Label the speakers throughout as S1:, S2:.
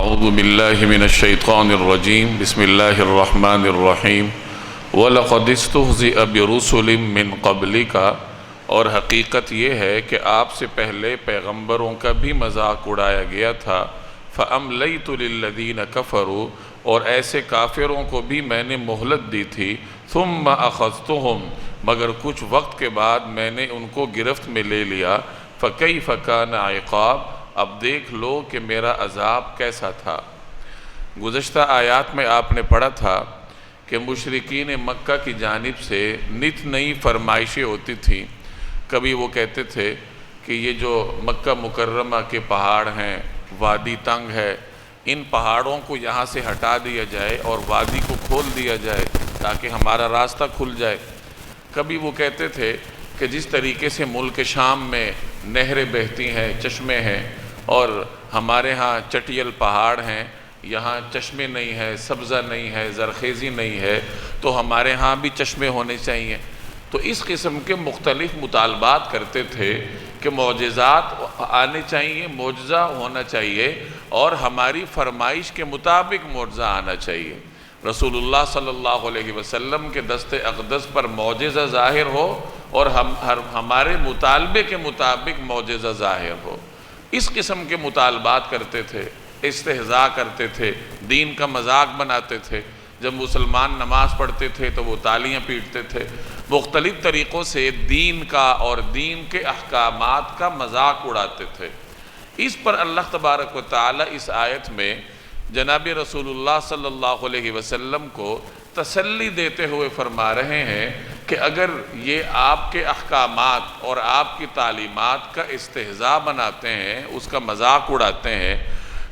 S1: اعوذ باللہ من الشیطان الرجیم بسم اللہ الرحمن الرحیم وَلَقَدِ اسْتُهْزِئَ بِرُسُلٍ مِّن قَبْلِكَ اور حقیقت یہ ہے کہ آپ سے پہلے پیغمبروں کا بھی مذاق اڑایا گیا تھا فَأَمْلَيْتُ لِلَّذِينَ كَفَرُوا اور ایسے کافروں کو بھی میں نے مہلت دی تھی ثُمَّ أَخَذْتُهُمْ مگر کچھ وقت کے بعد میں نے ان کو گرفت میں لے لیا فَكَيْفَ كَانَ عِقَابِ اب دیکھ لو کہ میرا عذاب کیسا تھا۔ گزشتہ آیات میں آپ نے پڑھا تھا کہ مشرکین مکہ کی جانب سے نت نئی فرمائشیں ہوتی تھیں۔ کبھی وہ کہتے تھے کہ یہ جو مکہ مکرمہ کے پہاڑ ہیں، وادی تنگ ہے، ان پہاڑوں کو یہاں سے ہٹا دیا جائے اور وادی کو کھول دیا جائے تاکہ ہمارا راستہ کھل جائے۔ کبھی وہ کہتے تھے کہ جس طریقے سے ملک شام میں نہریں بہتی ہیں، چشمے ہیں، اور ہمارے ہاں چٹیل پہاڑ ہیں، یہاں چشمے نہیں ہے، سبزہ نہیں ہے، زرخیزی نہیں ہے، تو ہمارے ہاں بھی چشمے ہونے چاہیے۔ تو اس قسم کے مختلف مطالبات کرتے تھے کہ معجزات آنے چاہیے، معجزہ ہونا چاہیے اور ہماری فرمائش کے مطابق معجزہ آنا چاہیے۔ رسول اللہ صلی اللہ علیہ وسلم کے دست اقدس پر معجزہ ظاہر ہو اور ہمارے مطالبے کے مطابق معجزہ ظاہر ہو۔ اس قسم کے مطالبات کرتے تھے، استہزاء کرتے تھے، دین کا مذاق بناتے تھے۔ جب مسلمان نماز پڑھتے تھے تو وہ تالیاں پیٹتے تھے۔ مختلف طریقوں سے دین کا اور دین کے احکامات کا مذاق اڑاتے تھے۔ اس پر اللہ تبارک و تعالی اس آیت میں جناب رسول اللہ صلی اللہ علیہ وسلم کو تسلی دیتے ہوئے فرما رہے ہیں کہ اگر یہ آپ کے احکامات اور آپ کی تعلیمات کا استہزاء بناتے ہیں، اس کا مذاق اڑاتے ہیں،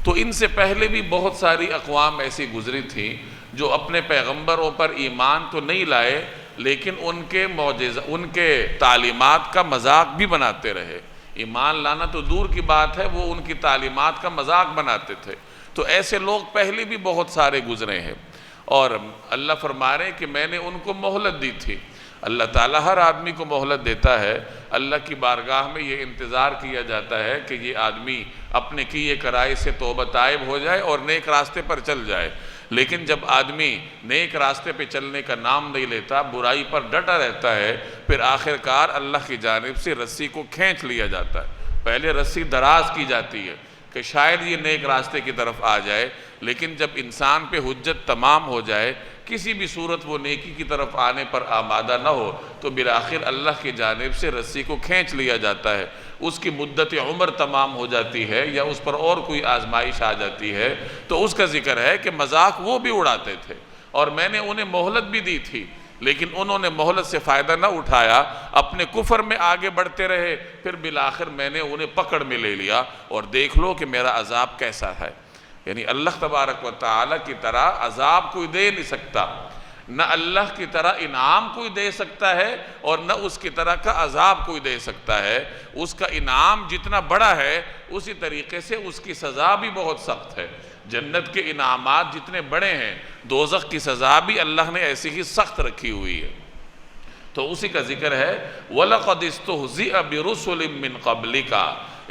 S1: تو ان سے پہلے بھی بہت ساری اقوام ایسی گزری تھیں جو اپنے پیغمبروں پر ایمان تو نہیں لائے لیکن ان کے تعلیمات کا مذاق بھی بناتے رہے۔ ایمان لانا تو دور کی بات ہے، وہ ان کی تعلیمات کا مذاق بناتے تھے۔ تو ایسے لوگ پہلے بھی بہت سارے گزرے ہیں، اور اللہ فرما رہے ہیں کہ میں نے ان کو مہلت دی تھی۔ اللہ تعالیٰ ہر آدمی کو مہلت دیتا ہے۔ اللہ کی بارگاہ میں یہ انتظار کیا جاتا ہے کہ یہ آدمی اپنے کیے کرائے سے توبہ تائب ہو جائے اور نیک راستے پر چل جائے۔ لیکن جب آدمی نیک راستے پہ چلنے کا نام نہیں لیتا، برائی پر ڈٹا رہتا ہے، پھر آخرکار اللہ کی جانب سے رسی کو کھینچ لیا جاتا ہے۔ پہلے رسی دراز کی جاتی ہے کہ شاید یہ نیک راستے کی طرف آ جائے، لیکن جب انسان پہ حجت تمام ہو جائے، کسی بھی صورت وہ نیکی کی طرف آنے پر آمادہ نہ ہو، تو بالآخر اللہ کی جانب سے رسی کو کھینچ لیا جاتا ہے۔ اس کی مدت عمر تمام ہو جاتی ہے یا اس پر اور کوئی آزمائش آ جاتی ہے، تو اس کا ذکر ہے کہ مذاق وہ بھی اڑاتے تھے اور میں نے انہیں مہلت بھی دی تھی، لیکن انہوں نے مہلت سے فائدہ نہ اٹھایا، اپنے کفر میں آگے بڑھتے رہے، پھر بالآخر میں نے انہیں پکڑ میں لے لیا اور دیکھ لو کہ میرا عذاب کیسا ہے۔ یعنی اللہ تبارک و تعالی کی طرح عذاب کوئی دے نہیں سکتا، نہ اللہ کی طرح انعام کوئی دے سکتا ہے اور نہ اس کی طرح کا عذاب کوئی دے سکتا ہے۔ اس کا انعام جتنا بڑا ہے اسی طریقے سے اس کی سزا بھی بہت سخت ہے۔ جنت کے انعامات جتنے بڑے ہیں، دوزخ کی سزا بھی اللہ نے ایسی ہی سخت رکھی ہوئی ہے۔ تو اسی کا ذکر ہے وَلَقَدِ اسْتُهْزِئَ بِرُسُلٍ مِّن قَبْلِكَ۔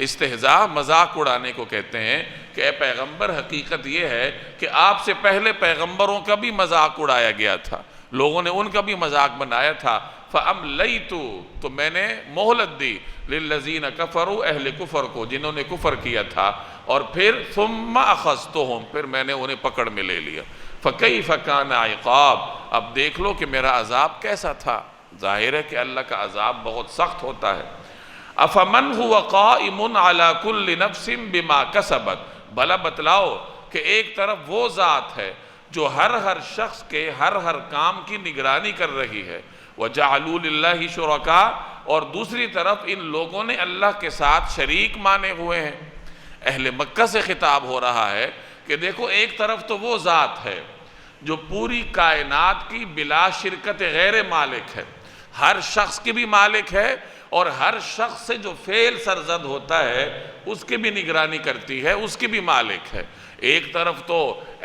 S1: استہزاء مذاق اڑانے کو کہتے ہیں کہ اے پیغمبر، حقیقت یہ ہے کہ آپ سے پہلے پیغمبروں کا بھی مذاق اڑایا گیا تھا، لوگوں نے ان کا بھی مذاق بنایا تھا۔ فَأَمْلَيْتُ تو میں نے مہلت دی لِلَّذِينَ كَفَرُوا اہل کفر کو، جنہوں نے کفر کیا تھا، اور پھر ثُمَّ أَخَذْتُهُمْ پھر میں نے انہیں پکڑ میں لے لیا۔ فَكَيْفَ كَانَ عِقَابِ اب دیکھ لو کہ میرا عذاب کیسا تھا۔ ظاہر ہے کہ اللہ کا عذاب بہت سخت ہوتا ہے۔ أَفَمَنْ هُوَ قَائِمٌ عَلَى كُلِّ نَفْسٍ بِمَا كَسَبَتْ بھلا بتلاؤ کہ ایک طرف وہ ذات ہے جو ہر شخص کے ہر کام کی نگرانی کر رہی ہے، وَجَعَلُوا لِلَّهِ شُرَكَاءَ اور دوسری طرف ان لوگوں نے اللہ کے ساتھ شریک مانے ہوئے ہیں۔ اہل مکہ سے خطاب ہو رہا ہے کہ دیکھو، ایک طرف تو وہ ذات ہے جو پوری کائنات کی بلا شرکت غیر مالک ہے، ہر شخص کی بھی مالک ہے، اور ہر شخص سے جو فعل سرزد ہوتا ہے اس کی بھی نگرانی کرتی ہے، اس کی بھی مالک ہے۔ ایک طرف تو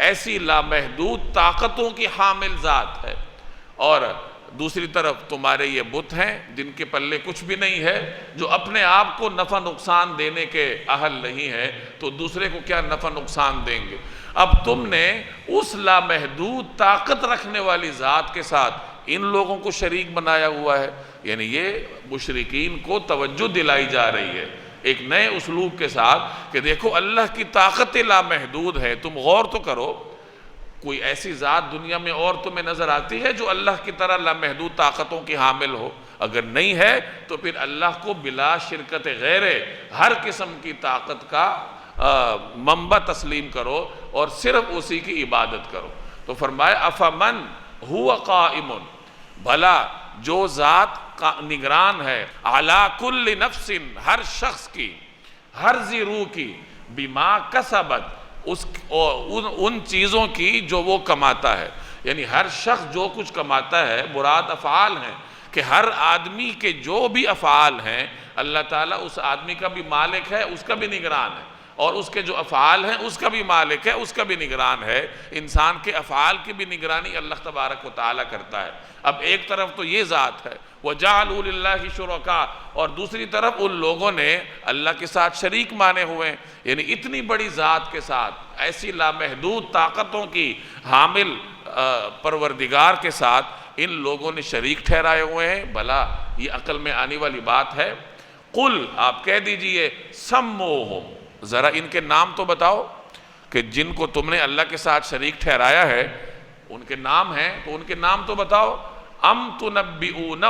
S1: ایسی لامحدود طاقتوں کی حامل ذات ہے، اور دوسری طرف تمہارے یہ بت ہیں جن کے پلے کچھ بھی نہیں ہے، جو اپنے آپ کو نفع نقصان دینے کے اہل نہیں ہے تو دوسرے کو کیا نفع نقصان دیں گے۔ اب تم نے اس لامحدود طاقت رکھنے والی ذات کے ساتھ ان لوگوں کو شریک بنایا ہوا ہے، یعنی یہ مشرکین کو توجہ دلائی جا رہی ہے ایک نئے اسلوب کے ساتھ کہ دیکھو اللہ کی طاقت لامحدود ہے، تم غور تو کرو، کوئی ایسی ذات دنیا میں اور تمہیں نظر آتی ہے جو اللہ کی طرح لامحدود طاقتوں کی حامل ہو؟ اگر نہیں ہے تو پھر اللہ کو بلا شرکت غیر ہر قسم کی طاقت کا منبع تسلیم کرو اور صرف اسی کی عبادت کرو۔ تو فرمایا افمن ہوا قائم، بھلا جو ذات نگران ہے علی کل نفس، ہر شخص کی، ہر ذی روح کی، بما کسبت، ان چیزوں کی جو وہ کماتا ہے، یعنی ہر شخص جو کچھ کماتا ہے، مراد افعال ہیں کہ ہر آدمی کے جو بھی افعال ہیں اللہ تعالیٰ اس آدمی کا بھی مالک ہے، اس کا بھی نگران ہے، اور اس کے جو افعال ہیں اس کا بھی مالک ہے، اس کا بھی نگران ہے۔ انسان کے افعال کی بھی نگرانی اللہ تبارک و تعالیٰ کرتا ہے۔ اب ایک طرف تو یہ ذات ہے وَجَعَلُوا لِلَّهِ شُرَكَاءَ، اور دوسری طرف ان لوگوں نے اللہ کے ساتھ شریک مانے ہوئے ہیں، یعنی اتنی بڑی ذات کے ساتھ، ایسی لامحدود طاقتوں کی حامل پروردگار کے ساتھ ان لوگوں نے شریک ٹھہرائے ہوئے ہیں۔ بھلا یہ عقل میں آنے والی بات ہے؟ قل، آپ کہہ دیجئے، سموہم، ذرا ان کے نام تو بتاؤ کہ جن کو تم نے اللہ کے ساتھ شریک ٹھہرایا ہے ان کے نام ہیں، تو ان کے نام تو بتاؤ۔ ام تنبئونہ،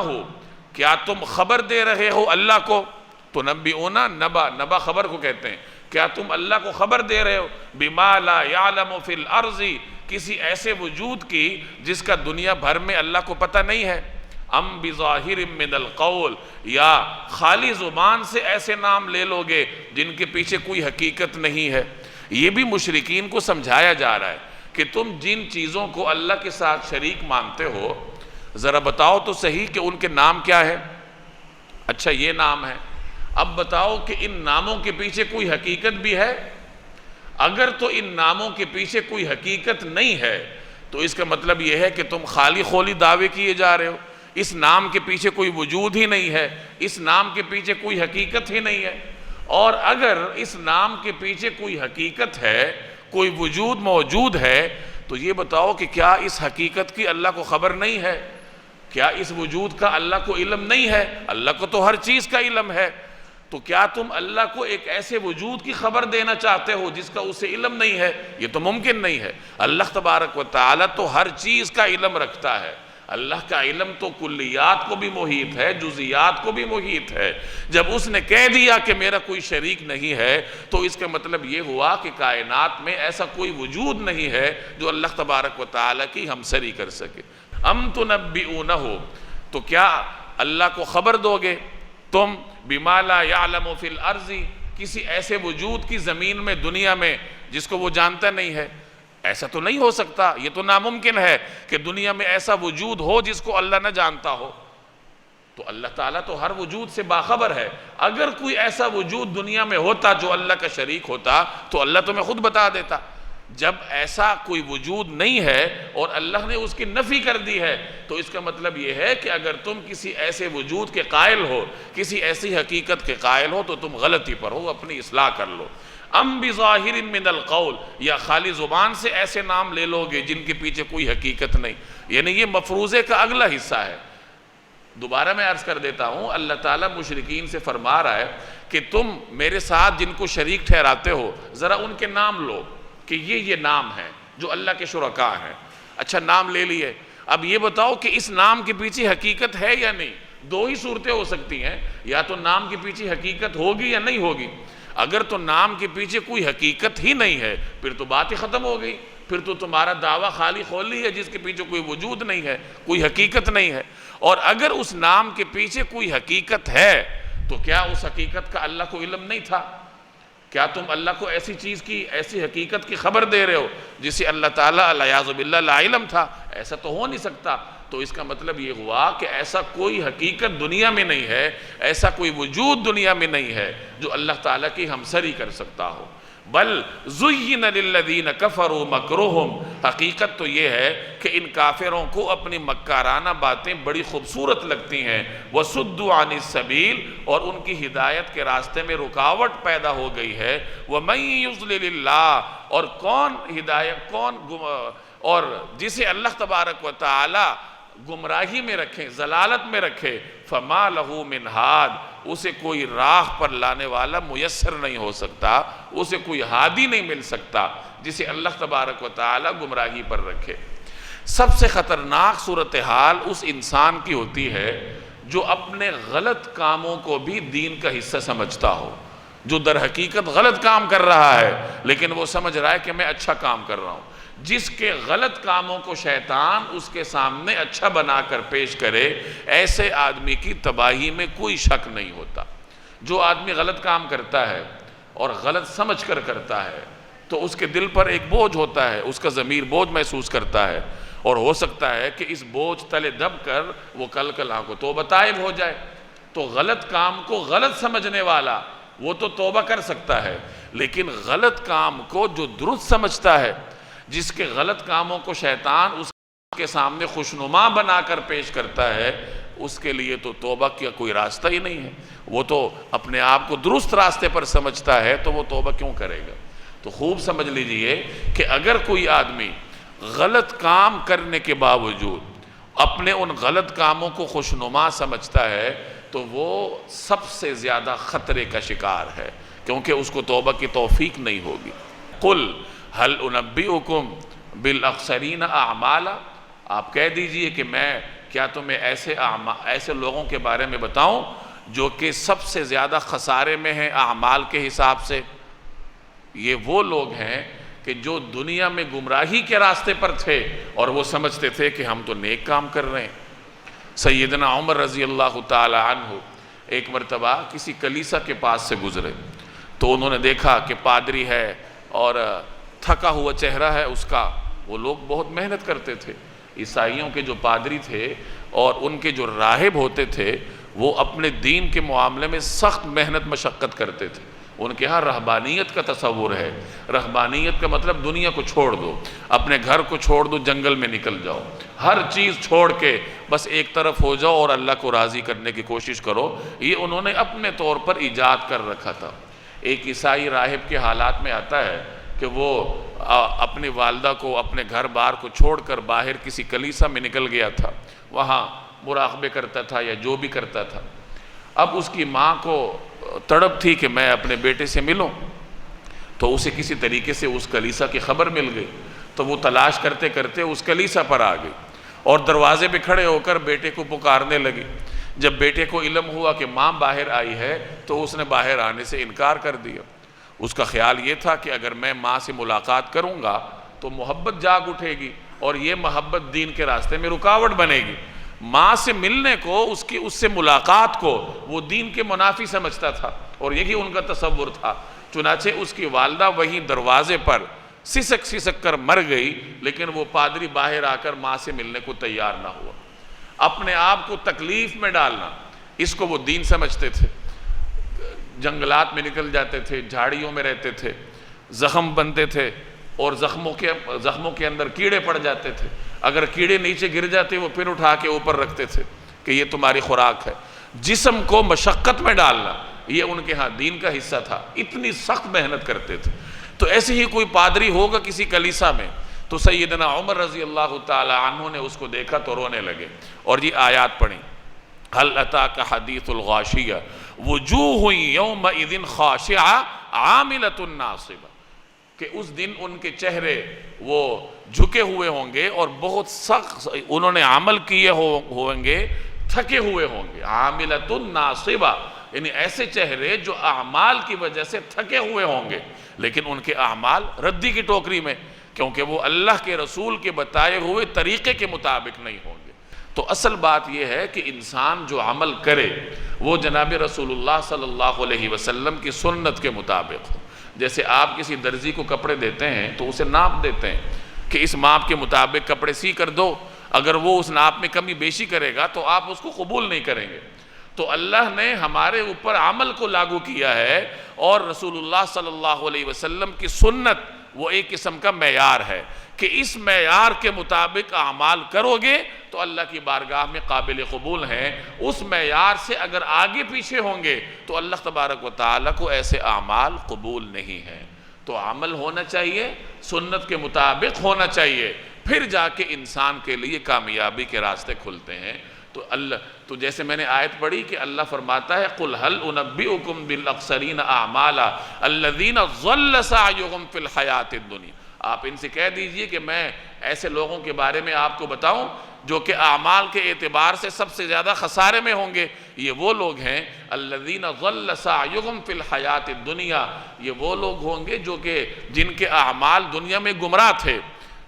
S1: کیا تم خبر دے رہے ہو اللہ کو؟ تنبئونہ نبا خبر کو کہتے ہیں، کیا تم اللہ کو خبر دے رہے ہو بما لا یعلم فی الارض، کسی ایسے وجود کی جس کا دنیا بھر میں اللہ کو پتہ نہیں ہے؟ ام بظاہر من القول، یا خالی زبان سے ایسے نام لے لو گے جن کے پیچھے کوئی حقیقت نہیں ہے؟ یہ بھی مشرکین کو سمجھایا جا رہا ہے کہ تم جن چیزوں کو اللہ کے ساتھ شریک مانتے ہو ذرا بتاؤ تو صحیح کہ ان کے نام کیا ہے؟ اچھا یہ نام ہے، اب بتاؤ کہ ان ناموں کے پیچھے کوئی حقیقت بھی ہے؟ اگر تو ان ناموں کے پیچھے کوئی حقیقت نہیں ہے تو اس کا مطلب یہ ہے کہ تم خالی خولی دعوے کیے جا رہے ہو، اس نام کے پیچھے کوئی وجود ہی نہیں ہے، اس نام کے پیچھے کوئی حقیقت ہی نہیں ہے۔ اور اگر اس نام کے پیچھے کوئی حقیقت ہے، کوئی وجود موجود ہے، تو یہ بتاؤ کہ کیا اس حقیقت کی اللہ کو خبر نہیں ہے؟ کیا اس وجود کا اللہ کو علم نہیں ہے؟ اللہ کو تو ہر چیز کا علم ہے، تو کیا تم اللہ کو ایک ایسے وجود کی خبر دینا چاہتے ہو جس کا اسے علم نہیں ہے؟ یہ تو ممکن نہیں ہے۔ اللہ تبارک و تعالیٰ تو ہر چیز کا علم رکھتا ہے، اللہ کا علم تو کلیات کو بھی محیط ہے، جزیات کو بھی محیط ہے۔ جب اس نے کہہ دیا کہ میرا کوئی شریک نہیں ہے تو اس کا مطلب یہ ہوا کہ کائنات میں ایسا کوئی وجود نہیں ہے جو اللہ تبارک و تعالیٰ کی ہمسری کر سکے۔ ام تنبئونہ، تو کیا اللہ کو خبر دو گے تم بما لا یعلم فی الارض، کسی ایسے وجود کی زمین میں، دنیا میں جس کو وہ جانتا نہیں ہے؟ ایسا تو نہیں ہو سکتا، یہ تو ناممکن ہے کہ دنیا میں ایسا وجود ہو جس کو اللہ نہ جانتا ہو۔ تو اللہ تعالیٰ تو ہر وجود سے باخبر ہے، اگر کوئی ایسا وجود دنیا میں ہوتا جو اللہ کا شریک ہوتا تو اللہ تمہیں خود بتا دیتا۔ جب ایسا کوئی وجود نہیں ہے اور اللہ نے اس کی نفی کر دی ہے تو اس کا مطلب یہ ہے کہ اگر تم کسی ایسے وجود کے قائل ہو، کسی ایسی حقیقت کے قائل ہو تو تم غلطی پر ہو، اپنی اصلاح کر لو۔ ام بظاہر من القول، یا خالی زبان سے ایسے نام لے لو گے جن کے پیچھے کوئی حقیقت نہیں؟ یعنی یہ مفروضے کا اگلا حصہ ہے۔ دوبارہ میں عرض کر دیتا ہوں، اللہ تعالیٰ مشرکین سے فرما رہا ہے کہ تم میرے ساتھ جن کو شریک ٹھہراتے ہو ذرا ان کے نام لو کہ یہ نام ہے جو اللہ کے شرکاء ہیں۔ اچھا نام لے لیے، اب یہ بتاؤ کہ اس نام کے پیچھے حقیقت ہے یا نہیں؟ دو ہی صورتیں ہو سکتی ہیں، یا تو نام کے پیچھے حقیقت ہوگی یا نہیں ہوگی۔ اگر تو نام کے پیچھے کوئی حقیقت ہی نہیں ہے پھر تو بات ہی ختم ہو گئی، پھر تو تمہارا دعویٰ خالی خولی ہے جس کے پیچھے کوئی وجود نہیں ہے، کوئی حقیقت نہیں ہے۔ اور اگر اس نام کے پیچھے کوئی حقیقت ہے تو کیا اس حقیقت کا اللہ کو علم نہیں تھا؟ کیا تم اللہ کو ایسی چیز کی، ایسی حقیقت کی خبر دے رہے ہو جسے اللہ تعالیٰ والعیاذ باللہ لا علم تھا؟ ایسا تو ہو نہیں سکتا۔ تو اس کا مطلب یہ ہوا کہ ایسا کوئی حقیقت دنیا میں نہیں ہے، ایسا کوئی وجود دنیا میں نہیں ہے جو اللہ تعالیٰ کی ہمسری کر سکتا ہو۔ بل زُيِّنَ لِلَّذِينَ كَفَرُوا مَكْرُهُمْ، حقیقت تو یہ ہے کہ ان کافروں کو اپنی مکارانہ باتیں بڑی خوبصورت لگتی ہیں، وَصُدُّوا عَنِ السَّبِيلِ، اور ان کی ہدایت کے راستے میں رکاوٹ پیدا ہو گئی ہے، وَمَن يُضْلِلِ اللَّهُ، اور اور جسے اللہ تبارک و تعالی گمراہی میں رکھے، ضلالت میں رکھے، فما لہو من ہاد، اسے کوئی راہ پر لانے والا میسر نہیں ہو سکتا، اسے کوئی ہادی نہیں مل سکتا جسے اللہ تبارک و تعالی گمراہی پر رکھے۔ سب سے خطرناک صورتحال اس انسان کی ہوتی ہے جو اپنے غلط کاموں کو بھی دین کا حصہ سمجھتا ہو، جو در حقیقت غلط کام کر رہا ہے لیکن وہ سمجھ رہا ہے کہ میں اچھا کام کر رہا ہوں۔ جس کے غلط کاموں کو شیطان اس کے سامنے اچھا بنا کر پیش کرے، ایسے آدمی کی تباہی میں کوئی شک نہیں ہوتا۔ جو آدمی غلط کام کرتا ہے اور غلط سمجھ کر کرتا ہے تو اس کے دل پر ایک بوجھ ہوتا ہے، اس کا ضمیر بوجھ محسوس کرتا ہے، اور ہو سکتا ہے کہ اس بوجھ تلے دب کر وہ کل کو توبہ طائب ہو جائے۔ تو غلط کام کو غلط سمجھنے والا وہ تو توبہ کر سکتا ہے، لیکن غلط کام کو جو درست سمجھتا ہے، جس کے غلط کاموں کو شیطان اس کے سامنے خوشنما بنا کر پیش کرتا ہے، اس کے لیے تو توبہ کا کوئی راستہ ہی نہیں ہے۔ وہ تو اپنے آپ کو درست راستے پر سمجھتا ہے تو وہ توبہ کیوں کرے گا؟ تو خوب سمجھ لیجئے کہ اگر کوئی آدمی غلط کام کرنے کے باوجود اپنے ان غلط کاموں کو خوشنما سمجھتا ہے تو وہ سب سے زیادہ خطرے کا شکار ہے، کیونکہ اس کو توبہ کی توفیق نہیں ہوگی۔ قل هل انبئکم بالاخسرین اعمالا، آپ کہہ دیجئے کہ میں کیا تمہیں ایسے لوگوں کے بارے میں بتاؤں جو کہ سب سے زیادہ خسارے میں ہیں اعمال کے حساب سے۔ یہ وہ لوگ ہیں کہ جو دنیا میں گمراہی کے راستے پر تھے اور وہ سمجھتے تھے کہ ہم تو نیک کام کر رہے ہیں۔ سیدنا عمر رضی اللہ تعالی عنہ ایک مرتبہ کسی کلیسا کے پاس سے گزرے تو انہوں نے دیکھا کہ پادری ہے اور تھکا ہوا چہرہ ہے اس کا۔ وہ لوگ بہت محنت کرتے تھے، عیسائیوں کے جو پادری تھے اور ان کے جو راہب ہوتے تھے وہ اپنے دین کے معاملے میں سخت محنت مشقت کرتے تھے۔ ان کے ہاں رہبانیت کا تصور ہے۔ رہبانیت کا مطلب دنیا کو چھوڑ دو، اپنے گھر کو چھوڑ دو، جنگل میں نکل جاؤ، ہر چیز چھوڑ کے بس ایک طرف ہو جاؤ اور اللہ کو راضی کرنے کی کوشش کرو۔ یہ انہوں نے اپنے طور پر ایجاد کر رکھا تھا۔ ایک عیسائی راہب کے حالات میں آتا ہے کہ وہ اپنی والدہ کو اپنے گھر بار کو چھوڑ کر باہر کسی کلیسا میں نکل گیا تھا، وہاں مراقبے کرتا تھا یا جو بھی کرتا تھا۔ اب اس کی ماں کو تڑپ تھی کہ میں اپنے بیٹے سے ملوں، تو اسے کسی طریقے سے اس کلیسا کی خبر مل گئی، تو وہ تلاش کرتے کرتے اس کلیسا پر آ گئی اور دروازے پہ کھڑے ہو کر بیٹے کو پکارنے لگی۔ جب بیٹے کو علم ہوا کہ ماں باہر آئی ہے تو اس نے باہر آنے سے انکار کر دیا۔ اس کا خیال یہ تھا کہ اگر میں ماں سے ملاقات کروں گا تو محبت جاگ اٹھے گی اور یہ محبت دین کے راستے میں رکاوٹ بنے گی۔ ماں سے ملنے کو، اس سے ملاقات کو وہ دین کے منافی سمجھتا تھا اور یہی ان کا تصور تھا۔ چنانچہ اس کی والدہ وہیں دروازے پر سسک سسک کر مر گئی، لیکن وہ پادری باہر آ کر ماں سے ملنے کو تیار نہ ہوا۔ اپنے آپ کو تکلیف میں ڈالنا، اس کو وہ دین سمجھتے تھے۔ جنگلات میں نکل جاتے تھے، جھاڑیوں میں رہتے تھے، زخم بنتے تھے اور زخموں کے اندر کیڑے پڑ جاتے تھے۔ اگر کیڑے نیچے گر جاتے وہ پھر اٹھا کے اوپر رکھتے تھے کہ یہ تمہاری خوراک ہے۔ جسم کو مشقت میں ڈالنا یہ ان کے ہاں دین کا حصہ تھا، اتنی سخت محنت کرتے تھے۔ تو ایسے ہی کوئی پادری ہوگا کسی کلیسا میں، تو سیدنا عمر رضی اللہ تعالی عنہ نے اس کو دیکھا تو رونے لگے اور یہ آیات پڑھی، هل اتاک حدیث الغاشیہ وجوہ یومئذ خاشعہ عاملۃ ناصبہ، کہ اس دن ان کے چہرے وہ جھکے ہوئے ہوں گے اور بہت سخت انہوں نے عمل کیے ہوں گے، تھکے ہوئے ہوں گے۔ عاملۃ ناصبہ یعنی ایسے چہرے جو اعمال کی وجہ سے تھکے ہوئے ہوں گے، لیکن ان کے اعمال ردی کی ٹوکری میں، کیونکہ وہ اللہ کے رسول کے بتائے ہوئے طریقے کے مطابق نہیں ہوں گے۔ تو اصل بات یہ ہے کہ انسان جو عمل کرے وہ جناب رسول اللہ صلی اللہ علیہ وسلم کی سنت کے مطابق ہو۔ جیسے آپ کسی درزی کو کپڑے دیتے ہیں تو اسے ناپ دیتے ہیں کہ اس ماپ کے مطابق کپڑے سی کر دو۔ اگر وہ اس ناپ میں کمی بیشی کرے گا تو آپ اس کو قبول نہیں کریں گے۔ تو اللہ نے ہمارے اوپر عمل کو لاگو کیا ہے، اور رسول اللہ صلی اللہ علیہ وسلم کی سنت وہ ایک قسم کا معیار ہے کہ اس معیار کے مطابق اعمال کرو گے تو اللہ کی بارگاہ میں قابل قبول ہیں۔ اس معیار سے اگر آگے پیچھے ہوں گے تو اللہ تبارک و تعالیٰ کو ایسے اعمال قبول نہیں ہیں۔ تو عمل ہونا چاہیے، سنت کے مطابق ہونا چاہیے، پھر جا کے انسان کے لیے کامیابی کے راستے کھلتے ہیں۔ تو جیسے میں نے آیت پڑھی کہ اللہ فرماتا ہے قُلْ هَلْ أُنَبِّئُكُمْ بِالْأَخْسَرِينَ أَعْمَالًا الَّذِينَ ضَلَّ سَعْيُهُمْ فِي الْحَيَاةِ الدُّنْيَا۔ آپ ان سے کہہ دیجئے کہ میں ایسے لوگوں کے بارے میں آپ کو بتاؤں جو کہ اعمال کے اعتبار سے سب سے زیادہ خسارے میں ہوں گے۔ یہ وہ لوگ ہیں الَّذِينَ ضَلَّ سَعْيُهُمْ فِي الْحَيَاةِ الدُّنْيَا، یہ وہ لوگ ہوں گے جو کہ جن کے اعمال دنیا میں گمراہ تھے،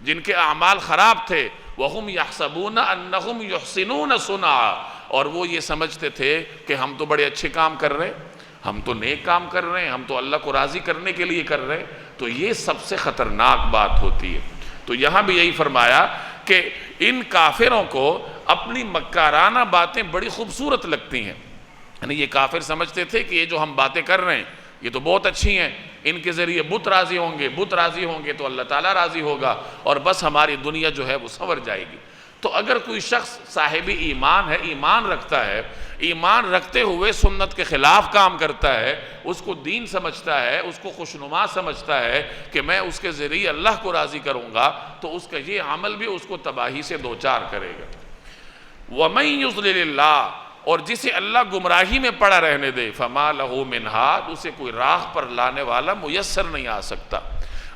S1: جن کے اعمال خراب تھے۔ وَهُمْ يَحْسَبُونَ أَنَّهُمْ يُحْسِنُونَ صُنْعًا، اور وہ یہ سمجھتے تھے کہ ہم تو بڑے اچھے کام کر رہے ہیں، ہم تو نیک کام کر رہے ہیں، ہم تو اللہ کو راضی کرنے کے لیے کر رہے ہیں۔ تو یہ سب سے خطرناک بات ہوتی ہے۔ تو یہاں بھی یہی فرمایا کہ ان کافروں کو اپنی مکارانہ باتیں بڑی خوبصورت لگتی ہیں، یعنی یہ کافر سمجھتے تھے کہ یہ جو ہم باتیں کر رہے ہیں یہ تو بہت اچھی ہیں، ان کے ذریعے بت راضی ہوں گے، بت راضی ہوں گے تو اللہ تعالیٰ راضی ہوگا، اور بس ہماری دنیا جو ہے وہ سنور جائے گی۔ تو اگر کوئی شخص صاحب ایمان ہے، ایمان رکھتا ہے، ایمان رکھتے ہوئے سنت کے خلاف کام کرتا ہے، اس کو دین سمجھتا ہے، اس کو خوشنما سمجھتا ہے کہ میں اس کے ذریعے اللہ کو راضی کروں گا، تو اس کا یہ عمل بھی اس کو تباہی سے دوچار کرے گا۔ وَمَن يُضْلِلِ اللَّهُ، اور جسے اللہ گمراہی میں پڑا رہنے دے، فَمَا لَهُ مِنْ هَادٍ، اسے کوئی راہ پر لانے والا میسر نہیں آ سکتا۔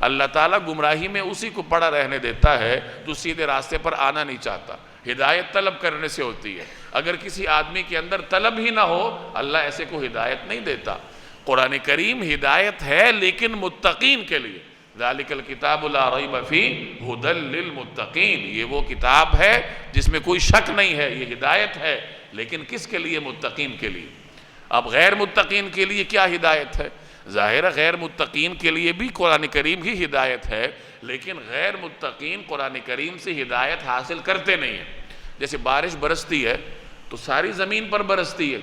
S1: اللہ تعالیٰ گمراہی میں اسی کو پڑا رہنے دیتا ہے جو سیدھے راستے پر آنا نہیں چاہتا۔ ہدایت طلب کرنے سے ہوتی ہے، اگر کسی آدمی کے اندر طلب ہی نہ ہو اللہ ایسے کو ہدایت نہیں دیتا۔ قرآن کریم ہدایت ہے لیکن متقین کے لیے، ذَلِكَ الْكِتَابُ لَا رَيْبَ فِيهِ هُدًى لِّلْمُتَّقِينَ، یہ وہ کتاب ہے جس میں کوئی شک نہیں ہے، یہ ہدایت ہے، لیکن کس کے لیے؟ متقین کے لیے۔ اب غیر متقین کے لیے کیا ہدایت ہے؟ ظاہر ہے غیر متقین کے لیے بھی قرآن کریم ہی ہدایت ہے، لیکن غیر متقین قرآن کریم سے ہدایت حاصل کرتے نہیں ہیں۔ جیسے بارش برستی ہے تو ساری زمین پر برستی ہے،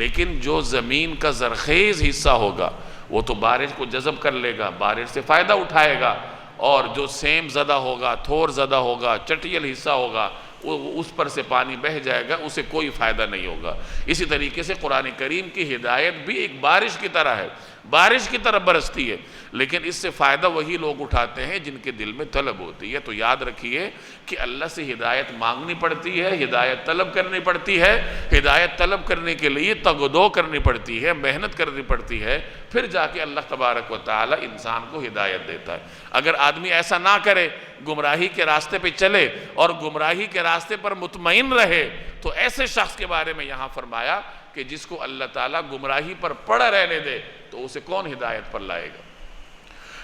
S1: لیکن جو زمین کا زرخیز حصہ ہوگا وہ تو بارش کو جذب کر لے گا، بارش سے فائدہ اٹھائے گا، اور جو سیم زدہ ہوگا، تھور زدہ ہوگا، چٹیل حصہ ہوگا، اس پر سے پانی بہہ جائے گا، اسے کوئی فائدہ نہیں ہوگا۔ اسی طریقے سے قرآن کریم کی ہدایت بھی ایک بارش کی طرح ہے، بارش کی طرح برستی ہے، لیکن اس سے فائدہ وہی لوگ اٹھاتے ہیں جن کے دل میں طلب ہوتی ہے۔ تو یاد رکھیے کہ اللہ سے ہدایت مانگنی پڑتی ہے، ہدایت طلب کرنی پڑتی ہے، ہدایت طلب کرنے کے لیے تگ و دو کرنی پڑتی ہے، محنت کرنی پڑتی ہے، پھر جا کے اللہ تبارک و تعالی انسان کو ہدایت دیتا ہے۔ اگر آدمی ایسا نہ کرے، گمراہی کے راستے پہ چلے اور گمراہی کے راستے پر مطمئن رہے، تو ایسے شخص کے بارے میں یہاں فرمایا کہ جس کو اللہ تعالیٰ گمراہی پر پڑا رہنے دے تو اسے کون ہدایت پر لائے گا۔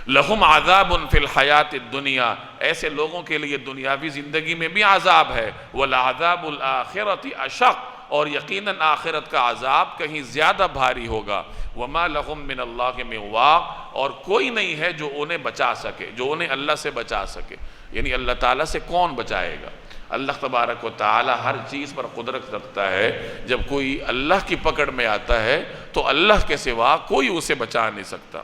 S1: لَهُمْ عَذَابٌ فِي الْحَيَاةِ الدُّنْيَا، ایسے لوگوں کے لیے دنیاوی زندگی میں بھی عذاب ہے، وَلَعَذَابُ الْآخِرَةِ أَشَقُّ، اور یقیناً آخرت کا عذاب کہیں زیادہ بھاری ہوگا۔ وَمَا لَهُم مِّنَ اللَّهِ مِن وَاقٍ، اور کوئی نہیں ہے جو انہیں بچا سکے، جو انہیں اللہ سے بچا سکے، یعنی اللہ تعالیٰ سے کون بچائے گا؟ اللہ تبارک و تعالی ہر چیز پر قدرت رکھتا ہے، جب کوئی اللہ کی پکڑ میں آتا ہے تو اللہ کے سوا کوئی اسے بچا نہیں سکتا۔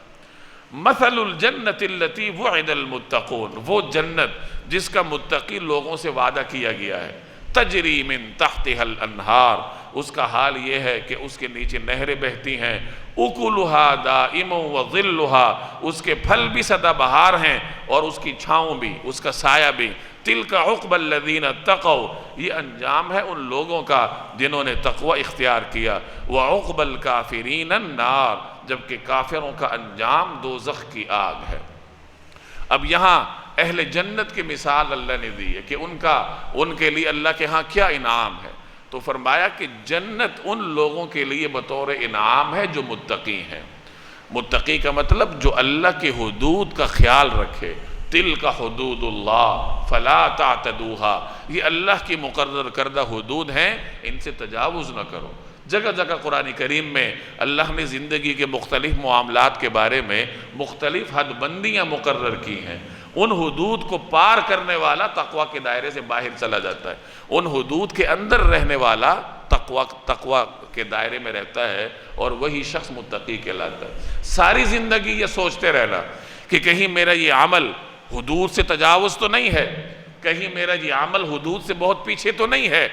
S1: مثل الجنت التي وعد المتقون، وہ جنت جس کا متقی لوگوں سے وعدہ کیا گیا ہے، تجری من تحتها الانہار، اس کا حال یہ ہے کہ اس کے نیچے نہریں بہتی ہیں، اکلها دائم وظلها، اس کے پھل بھی سدا بہار ہیں اور اس کی چھاؤں بھی، اس کا سایہ بھی۔ تلک عقبى الذین اتقوا، یہ انجام ہے ان لوگوں کا جنہوں نے تقوی اختیار کیا۔ وعقبى الکافرین النار، جبکہ کافروں کا انجام دوزخ کی آگ ہے۔ اب یہاں اہل جنت کی مثال اللہ نے دی ہے کہ ان کے لیے اللہ کے ہاں کیا انعام ہے، تو فرمایا کہ جنت ان لوگوں کے لیے بطور انعام ہے جو متقی ہیں۔ متقی کا مطلب جو اللہ کے حدود کا خیال رکھے، تلک حدود اللہ فلا تعتدوها، یہ اللہ کی مقرر کردہ حدود ہیں، ان سے تجاوز نہ کرو۔ جگہ جگہ قرآن کریم میں اللہ نے زندگی کے مختلف معاملات کے بارے میں مختلف حد بندیاں مقرر کی ہیں، ان حدود کو پار کرنے والا تقوی کے دائرے سے باہر چلا جاتا ہے، ان حدود کے اندر رہنے والا تقوی کے دائرے میں رہتا ہے، اور وہی شخص متقی کہلاتا ہے۔ ساری زندگی یہ سوچتے رہنا کہ کہیں میرا یہ عمل حدود سے تجاوز تو نہیں ہے، کہیں میرا یہ عمل حدود سے بہت پیچھے تو نہیں ہے،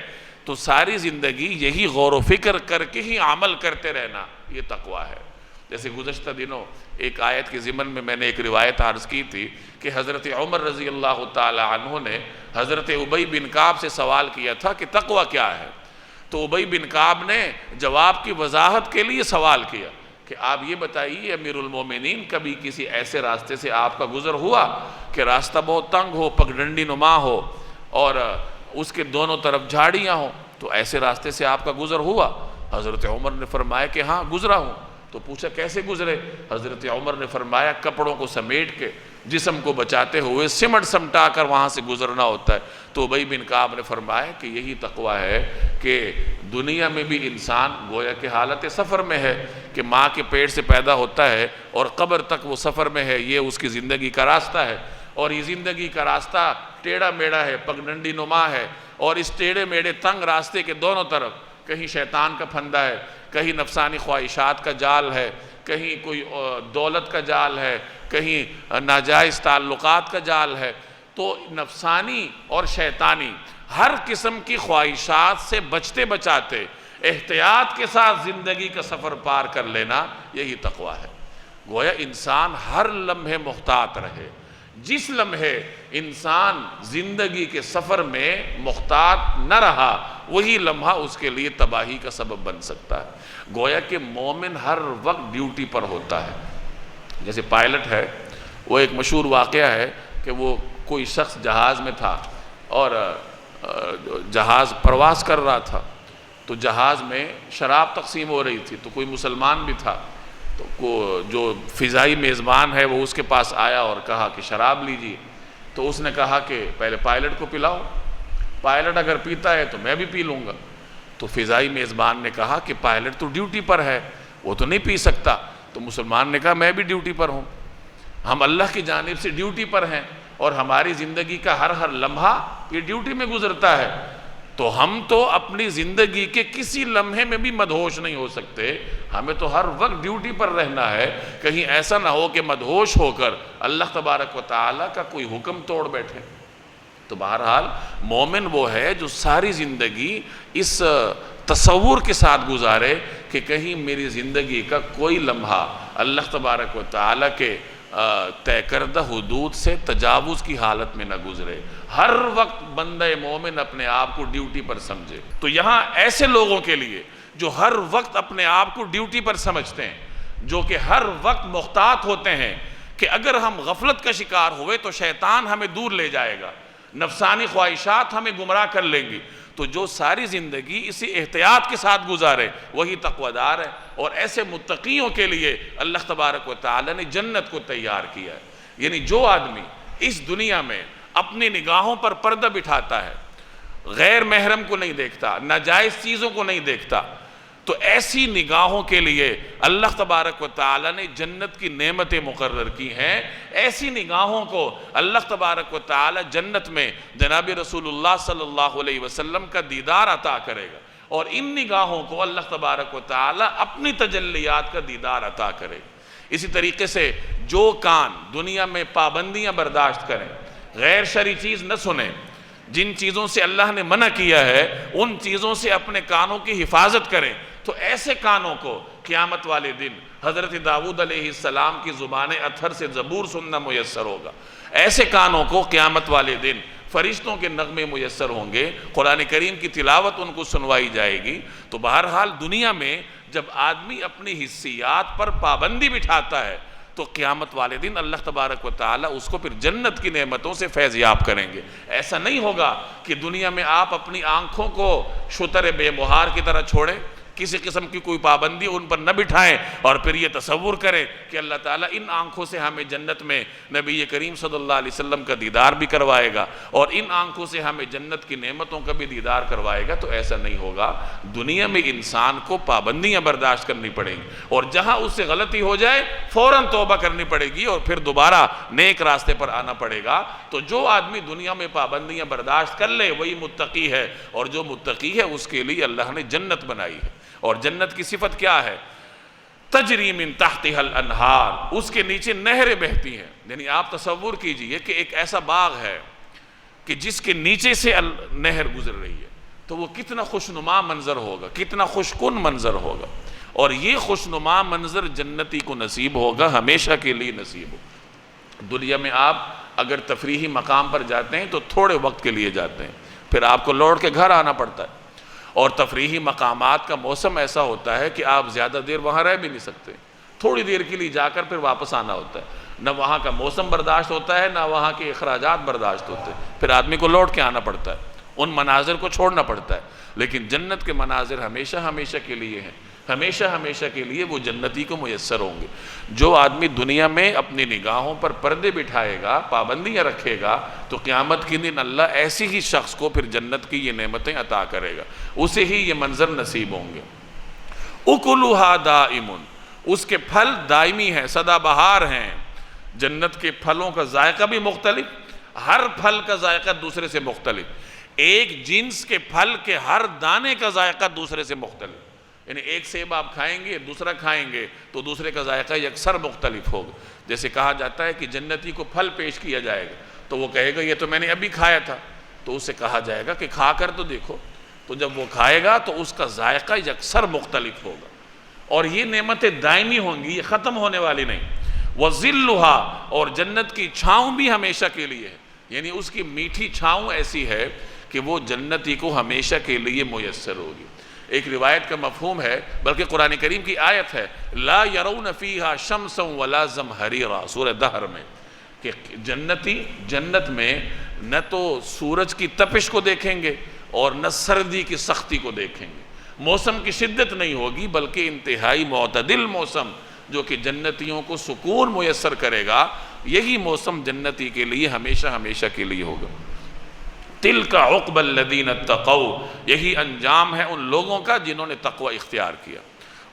S1: تو ساری زندگی یہی غور و فکر کر کے ہی عمل کرتے رہنا، یہ تقوی ہے۔ جیسے گزشتہ دنوں ایک آیت کے ضمن میں نے ایک روایت عرض کی تھی کہ حضرت عمر رضی اللہ تعالی عنہ نے حضرت ابی بن کعب سے سوال کیا تھا کہ تقوی کیا ہے، تو ابی بن کعب نے جواب کی وضاحت کے لیے سوال کیا کہ آپ یہ بتائیے امیر المومنین، کبھی کسی ایسے راستے سے آپ کا گزر ہوا کہ راستہ بہت تنگ ہو، پگڈنڈی نما ہو اور اس کے دونوں طرف جھاڑیاں ہوں، تو ایسے راستے سے آپ کا گزر ہوا؟ حضرت عمر نے فرمایا کہ ہاں گزرا ہوں۔ تو پوچھا کیسے گزرے؟ حضرت عمر نے فرمایا کپڑوں کو سمیٹ کے، جسم کو بچاتے ہوئے سمٹ سمٹا کر وہاں سے گزرنا ہوتا ہے۔ تو ابی بن کعب نے فرمایا کہ یہی تقوی ہے کہ دنیا میں بھی انسان گویا کہ حالت سفر میں ہے، کہ ماں کے پیٹ سے پیدا ہوتا ہے اور قبر تک وہ سفر میں ہے، یہ اس کی زندگی کا راستہ ہے، اور یہ زندگی کا راستہ ٹیڑھا میڑھا ہے، پگڈنڈی نما ہے، اور اس ٹیڑھے میڑھے تنگ راستے کے دونوں طرف کہیں شیطان کا پھندا ہے، کہیں نفسانی خواہشات کا جال ہے، کہیں کوئی دولت کا جال ہے، کہیں ناجائز تعلقات کا جال ہے۔ تو نفسانی اور شیطانی ہر قسم کی خواہشات سے بچتے بچاتے احتیاط کے ساتھ زندگی کا سفر پار کر لینا، یہی تقوی ہے۔ گویا انسان ہر لمحے محتاط رہے۔ جس لمحے انسان زندگی کے سفر میں محتاط نہ رہا، وہی لمحہ اس کے لیے تباہی کا سبب بن سکتا ہے۔ گویا کہ مومن ہر وقت ڈیوٹی پر ہوتا ہے۔ جیسے پائلٹ ہے، وہ ایک مشہور واقعہ ہے کہ وہ کوئی شخص جہاز میں تھا اور جہاز پرواز کر رہا تھا، تو جہاز میں شراب تقسیم ہو رہی تھی، تو کوئی مسلمان بھی تھا، تو جو فضائی میزبان ہے وہ اس کے پاس آیا اور کہا کہ شراب لیجیے، تو اس نے کہا کہ پہلے پائلٹ کو پلاؤ، پائلٹ اگر پیتا ہے تو میں بھی پی لوں گا۔ تو فضائی میزبان نے کہا کہ پائلٹ تو ڈیوٹی پر ہے، وہ تو نہیں پی سکتا۔ تو مسلمان نے کہا میں بھی ڈیوٹی پر ہوں، ہم اللہ کی جانب سے ڈیوٹی پر ہیں، اور ہماری زندگی کا ہر لمحہ یہ ڈیوٹی میں گزرتا ہے، تو ہم تو اپنی زندگی کے کسی لمحے میں بھی مدہوش نہیں ہو سکتے، ہمیں تو ہر وقت ڈیوٹی پر رہنا ہے، کہیں ایسا نہ ہو کہ مدہوش ہو کر اللہ تبارک و تعالیٰ کا کوئی حکم توڑ بیٹھے۔ تو بہرحال مومن وہ ہے جو ساری زندگی اس تصور کے ساتھ گزارے کہ کہیں میری زندگی کا کوئی لمحہ اللہ تبارک و تعالیٰ کے طے کردہ حدود سے تجاوز کی حالت میں نہ گزرے۔ ہر وقت بندہ مومن اپنے آپ کو ڈیوٹی پر سمجھے۔ تو یہاں ایسے لوگوں کے لیے جو ہر وقت اپنے آپ کو ڈیوٹی پر سمجھتے ہیں، جو کہ ہر وقت محتاط ہوتے ہیں کہ اگر ہم غفلت کا شکار ہوئے تو شیطان ہمیں دور لے جائے گا، نفسانی خواہشات ہمیں گمراہ کر لیں گی، تو جو ساری زندگی اسی احتیاط کے ساتھ گزارے وہی تقوی دار ہے۔ اور ایسے متقیوں کے لیے اللہ تبارک و تعالی نے جنت کو تیار کیا ہے۔ یعنی جو آدمی اس دنیا میں اپنی نگاہوں پر پردہ بٹھاتا ہے، غیر محرم کو نہیں دیکھتا، ناجائز چیزوں کو نہیں دیکھتا، تو ایسی نگاہوں کے لیے اللہ تبارک و تعالی نے جنت کی نعمتیں مقرر کی ہیں۔ ایسی نگاہوں کو اللہ تبارک و تعالی جنت میں جناب رسول اللہ صلی اللہ علیہ وسلم کا دیدار عطا کرے گا، اور ان نگاہوں کو اللہ تبارک و تعالی اپنی تجلیات کا دیدار عطا کرے گا۔ اسی طریقے سے جو کان دنیا میں پابندیاں برداشت کریں، غیر شرعی چیز نہ سنیں، جن چیزوں سے اللہ نے منع کیا ہے ان چیزوں سے اپنے کانوں کی حفاظت کریں، تو ایسے کانوں کو قیامت والے دن حضرت داؤد علیہ السلام کی زبان اطہر سے زبور سننا میسر ہوگا۔ ایسے کانوں کو قیامت والے دن فرشتوں کے نغمے میسر ہوں گے، قرآن کریم کی تلاوت ان کو سنوائی جائے گی۔ تو بہرحال دنیا میں جب آدمی اپنی حسیات پر پابندی بٹھاتا ہے تو قیامت والے دن اللہ تبارک و تعالیٰ اس کو پھر جنت کی نعمتوں سے فیض یاب کریں گے۔ ایسا نہیں ہوگا کہ دنیا میں آپ اپنی آنکھوں کو شتر بے مہار کی طرح چھوڑیں کسی قسم کی کوئی پابندی ان پر نہ بٹھائیں، اور پھر یہ تصور کریں کہ اللہ تعالیٰ ان آنکھوں سے ہمیں جنت میں نبی کریم صلی اللہ علیہ وسلم کا دیدار بھی کروائے گا، اور ان آنکھوں سے ہمیں جنت کی نعمتوں کا بھی دیدار کروائے گا۔ تو ایسا نہیں ہوگا۔ دنیا میں انسان کو پابندیاں برداشت کرنی پڑیں گی، اور جہاں اس سے غلطی ہو جائے فوراً توبہ کرنی پڑے گی، اور پھر دوبارہ نیک راستے پر آنا پڑے گا۔ تو جو آدمی دنیا میں پابندیاں برداشت کر لے وہی متقی ہے، اور جو متقی ہے اس کے لیے اللہ نے جنت بنائی ہے۔ اور جنت کی صفت کیا ہے؟ تجری من تحتها الانہار، اس کے نیچے نہریں بہتی ہیں۔ یعنی آپ تصور کیجئے کہ ایک ایسا باغ ہے کہ جس کے نیچے سے نہر گزر رہی ہے، تو وہ کتنا خوشنما منظر ہوگا، کتنا خوشکن منظر ہوگا۔ اور یہ خوشنما منظر جنتی کو نصیب ہوگا، ہمیشہ کے لیے نصیب ہوگا۔ دنیا میں آپ اگر تفریحی مقام پر جاتے ہیں تو تھوڑے وقت کے لیے جاتے ہیں، پھر آپ کو لوٹ کے گھر آنا پڑتا ہے، اور تفریحی مقامات کا موسم ایسا ہوتا ہے کہ آپ زیادہ دیر وہاں رہ بھی نہیں سکتے، تھوڑی دیر کے لیے جا کر پھر واپس آنا ہوتا ہے۔ نہ وہاں کا موسم برداشت ہوتا ہے، نہ وہاں کے اخراجات برداشت ہوتے ہیں، پھر آدمی کو لوٹ کے آنا پڑتا ہے، ان مناظر کو چھوڑنا پڑتا ہے۔ لیکن جنت کے مناظر ہمیشہ ہمیشہ کے لیے ہیں، ہمیشہ ہمیشہ کے لیے وہ جنتی کو میسر ہوں گے۔ جو آدمی دنیا میں اپنی نگاہوں پر پردے بٹھائے گا، پابندیاں رکھے گا، تو قیامت کے دن اللہ ایسی ہی شخص کو پھر جنت کی یہ نعمتیں عطا کرے گا، اسے ہی یہ منظر نصیب ہوں گے۔ اکلھا دائم، اس کے پھل دائمی ہیں، سدا بہار ہیں۔ جنت کے پھلوں کا ذائقہ بھی مختلف، ہر پھل کا ذائقہ دوسرے سے مختلف، ایک جنس کے پھل کے ہر دانے کا ذائقہ دوسرے سے مختلف۔ یعنی ایک سیب آپ کھائیں گے، دوسرا کھائیں گے تو دوسرے کا ذائقہ یکسر مختلف ہوگا۔ جیسے کہا جاتا ہے کہ جنتی کو پھل پیش کیا جائے گا تو وہ کہے گا یہ تو میں نے ابھی کھایا تھا، تو اسے کہا جائے گا کہ کھا کر تو دیکھو، تو جب وہ کھائے گا تو اس کا ذائقہ یکسر مختلف ہوگا۔ اور یہ نعمتیں دائمی ہوں گی، یہ ختم ہونے والی نہیں۔ وَظِلُّهَا، اور جنت کی چھاؤں بھی ہمیشہ کے لیے ہے، یعنی اس کی میٹھی چھاؤں ایسی ہے کہ وہ جنتی کو ہمیشہ کے لیے میسر ہوگی۔ ایک روایت کا مفہوم ہے، بلکہ قرآن کریم کی آیت ہے، لا يرون فیہا شمسا ولا زمہریرا، سورہ دہر میں، کہ جنتی جنت میں نہ تو سورج کی تپش کو دیکھیں گے اور نہ سردی کی سختی کو دیکھیں گے، موسم کی شدت نہیں ہوگی، بلکہ انتہائی معتدل موسم جو کہ جنتیوں کو سکون میسر کرے گا، یہی موسم جنتی کے لیے ہمیشہ ہمیشہ کے لیے ہوگا۔ تِلْكَ عُقْبَ الَّذِينَ اتَّقَوْا، یہی انجام ہے ان لوگوں کا جنہوں نے تقوی اختیار کیا۔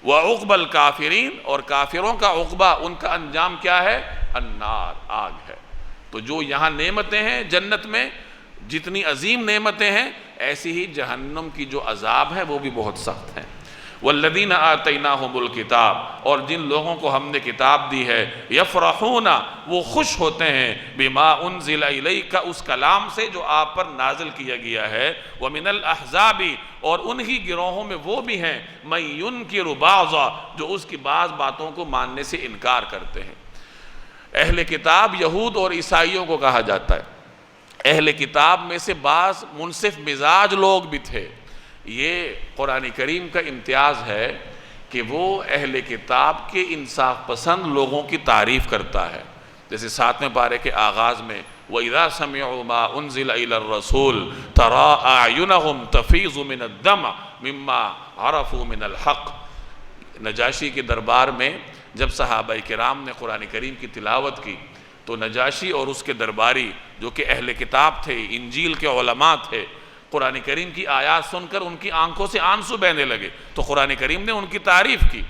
S1: وَعُقْبَ الْكَافِرِينَ، اور کافروں کا عقبہ، ان کا انجام کیا ہے؟ النار، آگ ہے۔ تو جو یہاں نعمتیں ہیں جنت میں، جتنی عظیم نعمتیں ہیں، ایسی ہی جہنم کی جو عذاب ہے وہ بھی بہت سخت ہیں۔ وَالَّذِينَ آتَيْنَاهُمُ الْكِتَابَ، اور جن لوگوں کو ہم نے کتاب دی ہے، يَفْرَحُونَ، وہ خوش ہوتے ہیں، بِمَا أُنزِلَ إِلَيْكَ، اس کلام سے جو آپ پر نازل کیا گیا ہے، وَمِنَ الْأَحْزَابِ، اور انہی گروہوں میں وہ بھی ہیں، مَن يُنْكِرُ بَعْضًا، جو اس کی بعض باتوں کو ماننے سے انکار کرتے ہیں۔ اہل کتاب یہود اور عیسائیوں کو کہا جاتا ہے۔ اہل کتاب میں سے بعض منصف مزاج لوگ بھی تھے۔ یہ قرآن کریم کا امتیاز ہے کہ وہ اہل کتاب کے انصاف پسند لوگوں کی تعریف کرتا ہے۔ جیسے 7ویں پارے کے آغاز میں وَإِذَا سَمِعُوا مَا أُنزِلَ إِلَى الرَّسُولِ تَرَىٰ أَعْيُنَهُمْ تَفِيضُ مِنَ الدَّمْعِ مِمَّا عَرَفُوا مِنَ الْحَقِّ۔ نجاشی کے دربار میں جب صحابہ کرام نے قرآن کریم کی تلاوت کی تو نجاشی اور اس کے درباری جو کہ اہل کتاب تھے، انجیل کے علماء تھے، قرآن کریم کی آیات سن کر ان کی آنکھوں سے آنسو بہنے لگے، تو قرآن کریم نے ان کی تعریف کی۔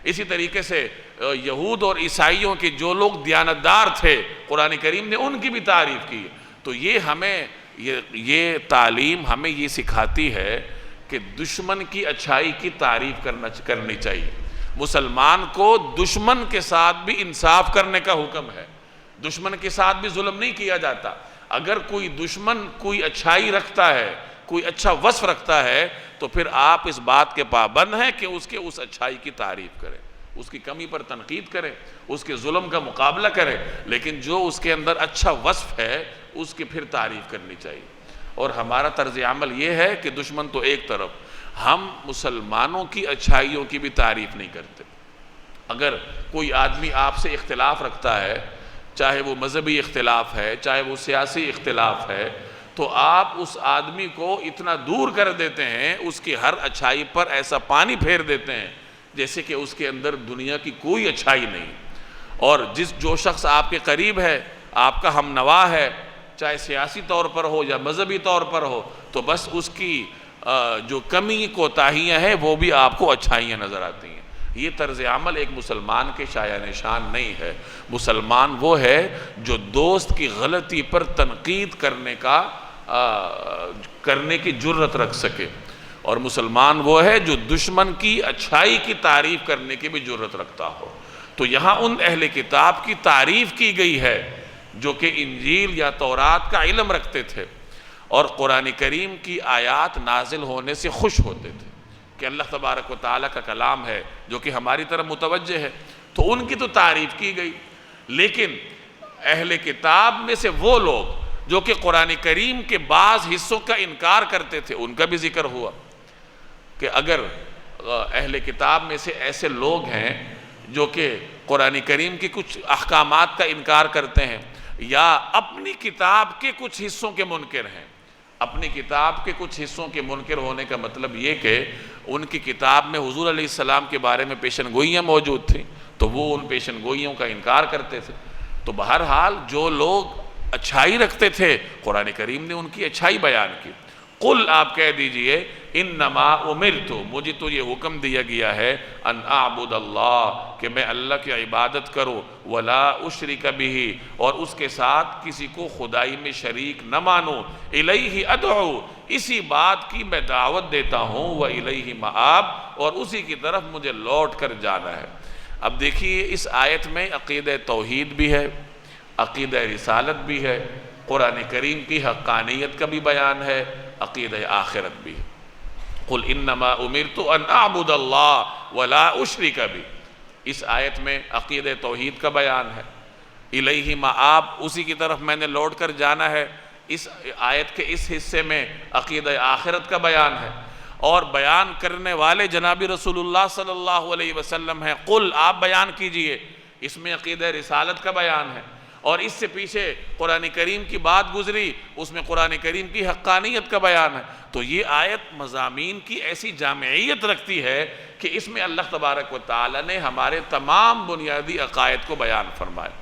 S1: اسی طریقے سے یہود اور عیسائیوں کے جو لوگ دیانتدار تھے، قرآن کریم نے ان کی بھی تعریف کی۔ تو یہ تعلیم ہمیں یہ سکھاتی ہے کہ دشمن کی اچھائی کی تعریف کرنی چاہیے۔ مسلمان کو دشمن کے ساتھ بھی انصاف کرنے کا حکم ہے، دشمن کے ساتھ بھی ظلم نہیں کیا جاتا۔ اگر کوئی دشمن کوئی اچھائی رکھتا ہے، کوئی اچھا وصف رکھتا ہے، تو پھر آپ اس بات کے پابند ہیں کہ اس کے اس اچھائی کی تعریف کریں، اس کی کمی پر تنقید کریں، اس کے ظلم کا مقابلہ کریں، لیکن جو اس کے اندر اچھا وصف ہے اس کی پھر تعریف کرنی چاہیے۔ اور ہمارا طرز عمل یہ ہے کہ دشمن تو ایک طرف، ہم مسلمانوں کی اچھائیوں کی بھی تعریف نہیں کرتے۔ اگر کوئی آدمی آپ سے اختلاف رکھتا ہے، چاہے وہ مذہبی اختلاف ہے، چاہے وہ سیاسی اختلاف ہے، تو آپ اس آدمی کو اتنا دور کر دیتے ہیں، اس کی ہر اچھائی پر ایسا پانی پھیر دیتے ہیں جیسے کہ اس کے اندر دنیا کی کوئی اچھائی نہیں۔ اور جو شخص آپ کے قریب ہے، آپ کا ہم نوا ہے، چاہے سیاسی طور پر ہو یا مذہبی طور پر ہو، تو بس اس کی جو کمی کوتاہیاں ہیں وہ بھی آپ کو اچھائیاں نظر آتی ہیں۔ یہ طرز عمل ایک مسلمان کے شایان نشان نہیں ہے۔ مسلمان وہ ہے جو دوست کی غلطی پر تنقید کرنے کی جرت رکھ سکے، اور مسلمان وہ ہے جو دشمن کی اچھائی کی تعریف کرنے کی بھی جرت رکھتا ہو۔ تو یہاں ان اہل کتاب کی تعریف کی گئی ہے جو کہ انجیل یا تورات کا علم رکھتے تھے اور قرآن کریم کی آیات نازل ہونے سے خوش ہوتے تھے کہ اللہ تبارک و تعالیٰ کا کلام ہے جو کہ ہماری طرف متوجہ ہے، تو ان کی تو تعریف کی گئی۔ لیکن اہل کتاب میں سے وہ لوگ جو کہ قرآن کریم کے بعض حصوں کا انکار کرتے تھے، ان کا بھی ذکر ہوا کہ اگر اہل کتاب میں سے ایسے لوگ ہیں جو کہ قرآن کریم کی کچھ احکامات کا انکار کرتے ہیں یا اپنی کتاب کے کچھ حصوں کے منکر ہیں۔ اپنی کتاب کے کچھ حصوں کے منکر ہونے کا مطلب یہ کہ ان کی کتاب میں حضور علیہ السلام کے بارے میں پیشن گوئیاں موجود تھیں، تو وہ ان پیشن گوئیوں کا انکار کرتے تھے۔ تو بہرحال جو لوگ اچھائی رکھتے تھے، قرآن کریم نے ان کی اچھائی بیان کی۔ قل، آپ کہہ دیجئے، انما امرت، مجھے تو یہ حکم دیا گیا ہے، ان اعبد اللہ، کہ میں اللہ کی عبادت کروں، ولا اشرک بہ، اور اس کے ساتھ کسی کو خدائی میں شریک نہ مانوں، الیہ ادعو، اسی بات کی میں دعوت دیتا ہوں، والیہ مآب، اور اسی کی طرف مجھے لوٹ کر جانا ہے۔ اب دیکھیے اس آیت میں عقیدہ توحید بھی ہے، عقیدہ رسالت بھی ہے، قرآن کریم کی حقانیت کا بھی بیان ہے، عقیدہ آخرت بھی ہے۔ قل انما امرت ان اعبد اللہ ولا اشرک بہ، اس آیت میں عقیدہ توحید کا بیان ہے، الیہ مآب، اسی کی طرف میں نے لوٹ کر جانا ہے۔ اس آیت کے اس حصے میں عقیدہ آخرت کا بیان ہے، اور بیان کرنے والے جناب رسول اللہ صلی اللہ علیہ وسلم ہیں۔ قل، آپ بیان کیجئے، اس میں عقیدہ رسالت کا بیان ہے، اور اس سے پیچھے قرآن کریم کی بات گزری، اس میں قرآن کریم کی حقانیت کا بیان ہے۔ تو یہ آیت مضامین کی ایسی جامعیت رکھتی ہے کہ اس میں اللہ تبارک و تعالی نے ہمارے تمام بنیادی عقائد کو بیان فرمایا،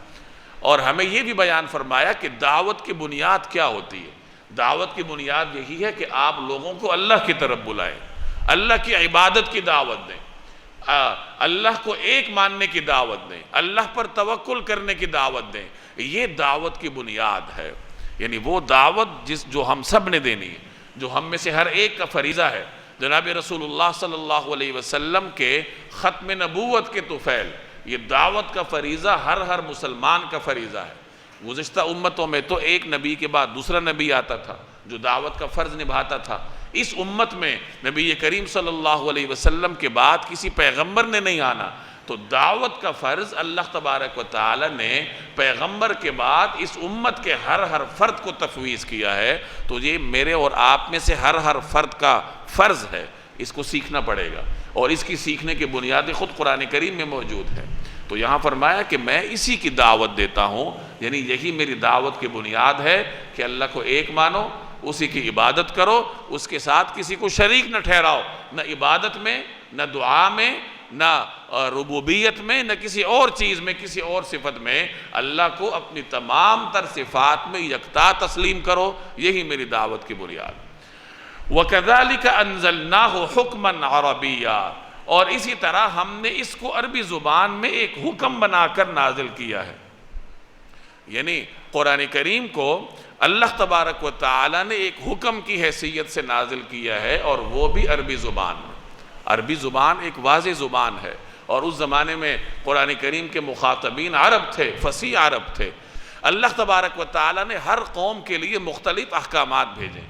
S1: اور ہمیں یہ بھی بیان فرمایا کہ دعوت کی بنیاد کیا ہوتی ہے۔ دعوت کی بنیاد یہی ہے کہ آپ لوگوں کو اللہ کی طرف بلائیں، اللہ کی عبادت کی دعوت دیں، اللہ کو ایک ماننے کی دعوت دیں، اللہ پر توکل کرنے کی دعوت دیں۔ یہ دعوت کی بنیاد ہے، یعنی وہ دعوت جو ہم سب نے دینی ہے، جو ہم میں سے ہر ایک کا فریضہ ہے۔ جناب رسول اللہ صلی اللہ علیہ وسلم کے ختم نبوت کے طفیل، یہ دعوت کا فریضہ ہر مسلمان کا فریضہ ہے۔ گزشتہ امتوں میں تو ایک نبی کے بعد دوسرا نبی آتا تھا جو دعوت کا فرض نبھاتا تھا۔ اس امت میں نبی کریم صلی اللہ علیہ وسلم کے بعد کسی پیغمبر نے نہیں آنا، تو دعوت کا فرض اللہ تبارک و تعالی نے پیغمبر کے بعد اس امت کے ہر فرد کو تفویض کیا ہے۔ تو یہ میرے اور آپ میں سے ہر فرد کا فرض ہے، اس کو سیکھنا پڑے گا، اور اس کی سیکھنے کی بنیادیں خود قرآن کریم میں موجود ہیں۔ تو یہاں فرمایا کہ میں اسی کی دعوت دیتا ہوں، یعنی یہی میری دعوت کی بنیاد ہے کہ اللہ کو ایک مانو، اسی کی عبادت کرو، اس کے ساتھ کسی کو شریک نہ ٹھہراؤ، نہ عبادت میں، نہ دعا میں، نہ ربوبیت میں، نہ کسی اور چیز میں، کسی اور صفت میں۔ اللہ کو اپنی تمام تر صفات میں یکتا تسلیم کرو، یہی میری دعوت کی بنیاد۔ وَكَذَلِكَ أَنزَلْنَاهُ حُكْمًا عَرَبِيًّا، اور اسی طرح ہم نے اس کو عربی زبان میں ایک حکم بنا کر نازل کیا ہے۔ یعنی قرآن کریم کو اللہ تبارک و تعالی نے ایک حکم کی حیثیت سے نازل کیا ہے، اور وہ بھی عربی زبان میں۔ عربی زبان ایک واضح زبان ہے، اور اس زمانے میں قرآن کریم کے مخاطبین عرب تھے، فصیح عرب تھے۔ اللہ تبارک و تعالی نے ہر قوم کے لیے مختلف احکامات بھیجے،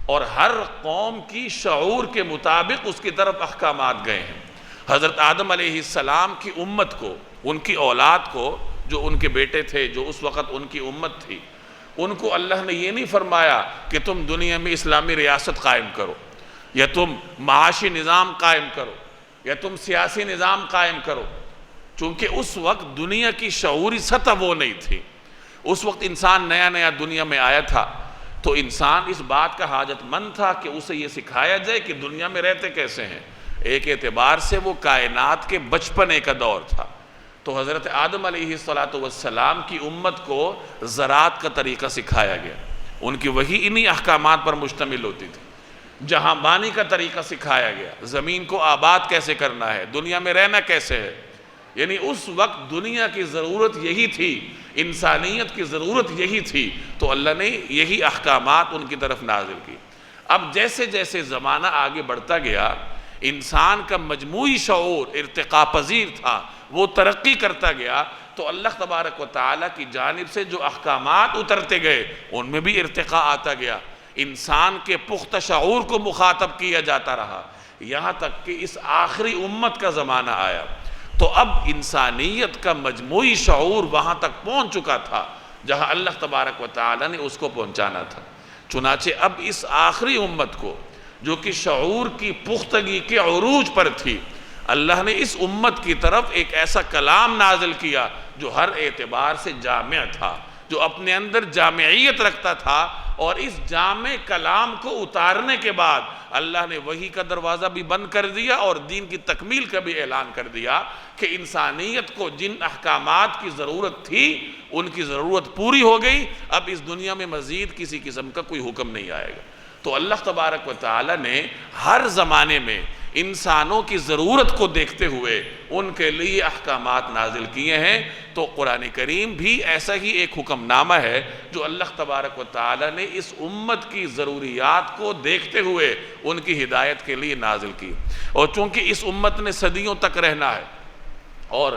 S1: اور ہر قوم کی شعور کے مطابق اس کی طرف احکامات گئے ہیں۔ حضرت آدم علیہ السلام کی امت کو، ان کی اولاد کو، جو ان کے بیٹے تھے، جو اس وقت ان کی امت تھی، ان کو اللہ نے یہ نہیں فرمایا کہ تم دنیا میں اسلامی ریاست قائم کرو، یا تم معاشی نظام قائم کرو، یا تم سیاسی نظام قائم کرو، چونکہ اس وقت دنیا کی شعوری سطح وہ نہیں تھی۔ اس وقت انسان نیا دنیا میں آیا تھا، تو انسان اس بات کا حاجت مند تھا کہ اسے یہ سکھایا جائے کہ دنیا میں رہتے کیسے ہیں۔ ایک اعتبار سے وہ کائنات کے بچپنے کا دور تھا، تو حضرت آدم علیہ السلام کی امت کو زراعت کا طریقہ سکھایا گیا، ان کی وہی انہی احکامات پر مشتمل ہوتی تھی۔ جہاں بانی کا طریقہ سکھایا گیا، زمین کو آباد کیسے کرنا ہے، دنیا میں رہنا کیسے ہے۔ یعنی اس وقت دنیا کی ضرورت یہی تھی، انسانیت کی ضرورت یہی تھی، تو اللہ نے یہی احکامات ان کی طرف نازل کی۔ اب جیسے جیسے زمانہ آگے بڑھتا گیا، انسان کا مجموعی شعور ارتقاء پذیر تھا، وہ ترقی کرتا گیا، تو اللہ تبارک و تعالیٰ کی جانب سے جو احکامات اترتے گئے ان میں بھی ارتقاء آتا گیا، انسان کے پختہ شعور کو مخاطب کیا جاتا رہا، یہاں تک کہ اس آخری امت کا زمانہ آیا۔ تو اب انسانیت کا مجموعی شعور وہاں تک پہنچ چکا تھا جہاں اللہ تبارک و تعالیٰ نے اس کو پہنچانا تھا۔ چنانچہ اب اس آخری امت کو جو کہ شعور کی پختگی کے عروج پر تھی، اللہ نے اس امت کی طرف ایک ایسا کلام نازل کیا جو ہر اعتبار سے جامع تھا، جو اپنے اندر جامعیت رکھتا تھا، اور اس جامع کلام کو اتارنے کے بعد اللہ نے وحی کا دروازہ بھی بند کر دیا اور دین کی تکمیل کا بھی اعلان کر دیا کہ انسانیت کو جن احکامات کی ضرورت تھی ان کی ضرورت پوری ہو گئی، اب اس دنیا میں مزید کسی قسم کا کوئی حکم نہیں آئے گا۔ تو اللہ تبارک و تعالیٰ نے ہر زمانے میں انسانوں کی ضرورت کو دیکھتے ہوئے ان کے لیے احکامات نازل کیے ہیں۔ تو قرآن کریم بھی ایسا ہی ایک حکم نامہ ہے جو اللہ تبارک و تعالیٰ نے اس امت کی ضروریات کو دیکھتے ہوئے ان کی ہدایت کے لیے نازل کی۔ اور چونکہ اس امت نے صدیوں تک رہنا ہے اور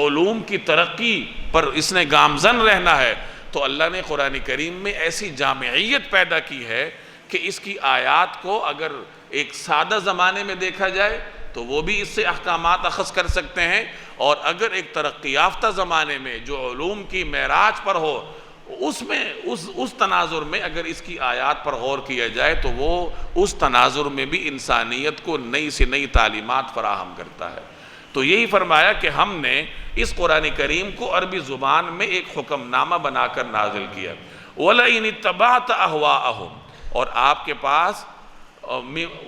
S1: علوم کی ترقی پر اس نے گامزن رہنا ہے، تو اللہ نے قرآن کریم میں ایسی جامعیت پیدا کی ہے کہ اس کی آیات کو اگر ایک سادہ زمانے میں دیکھا جائے تو وہ بھی اس سے احکامات اخذ کر سکتے ہیں، اور اگر ایک ترقی یافتہ زمانے میں جو علوم کی معراج پر ہو اس تناظر میں اگر اس کی آیات پر غور کیا جائے تو وہ اس تناظر میں بھی انسانیت کو نئی سے نئی تعلیمات فراہم کرتا ہے۔ تو یہی فرمایا کہ ہم نے اس قرآن کریم کو عربی زبان میں ایک حکم نامہ بنا کر نازل کیا۔ وَلَئِنِ اتَّبَعْتَ أَهْوَاءَهُمْ، اور آپ کے پاس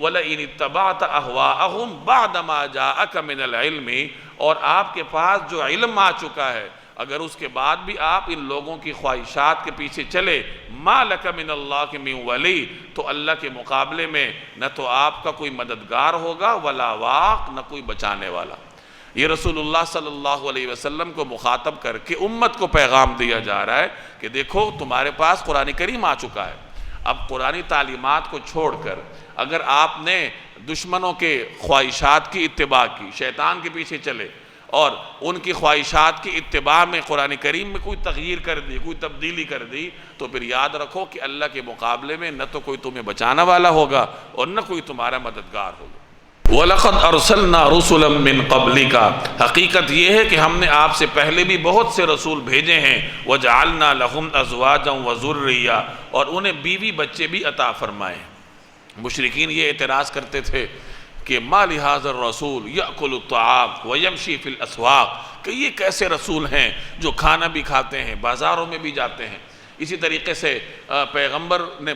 S1: وَلَئِنِ اتَّبَعْتَ أَهْوَاءَهُمْ بَعْدَ مَا جَاءَكَ مِنَ الْعِلْمِ، اور آپ کے پاس جو علم آ چکا ہے اگر اس کے بعد بھی آپ ان لوگوں کی خواہشات کے پیچھے چلے، مَا لَكَ مِنَ اللَّهِ مِن وَلِيٍّ، تو اللہ کے مقابلے میں نہ تو آپ کا کوئی مددگار ہوگا وَلَا وَاقٍ، نہ کوئی بچانے والا۔ یہ رسول اللہ صلی اللہ علیہ وسلم کو مخاطب کر کے امت کو پیغام دیا جا رہا ہے کہ دیکھو تمہارے پاس قرآن کریم آ چکا ہے، اب قرآنی تعلیمات کو چھوڑ کر اگر آپ نے دشمنوں کے خواہشات کی اتباع کی، شیطان کے پیچھے چلے اور ان کی خواہشات کی اتباع میں قرآن کریم میں کوئی تغییر کر دی، کوئی تبدیلی کر دی، تو پھر یاد رکھو کہ اللہ کے مقابلے میں نہ تو کوئی تمہیں بچانا والا ہوگا اور نہ کوئی تمہارا مددگار ہوگا۔ وَلَقَدْ أَرْسَلْنَا رُسُلًا مِّن قَبْلِكَ، حقیقت یہ ہے کہ ہم نے آپ سے پہلے بھی بہت سے رسول بھیجے ہیں، وَجَعَلْنَا لَهُمْ أَزْوَاجًا وَذُرِّيَّةً، اور انہیں بیوی بچے بھی عطا فرمائے۔ مشرکین یہ اعتراض کرتے تھے کہ مَا لِهَذَا الرَّسُولِ يَأْكُلُ الطَّعَامَ وَيَمْشِي فِي الْأَسْوَاقِ، کہ یہ کیسے رسول ہیں جو کھانا بھی کھاتے ہیں، بازاروں میں بھی جاتے ہیں۔ اسی طریقے سے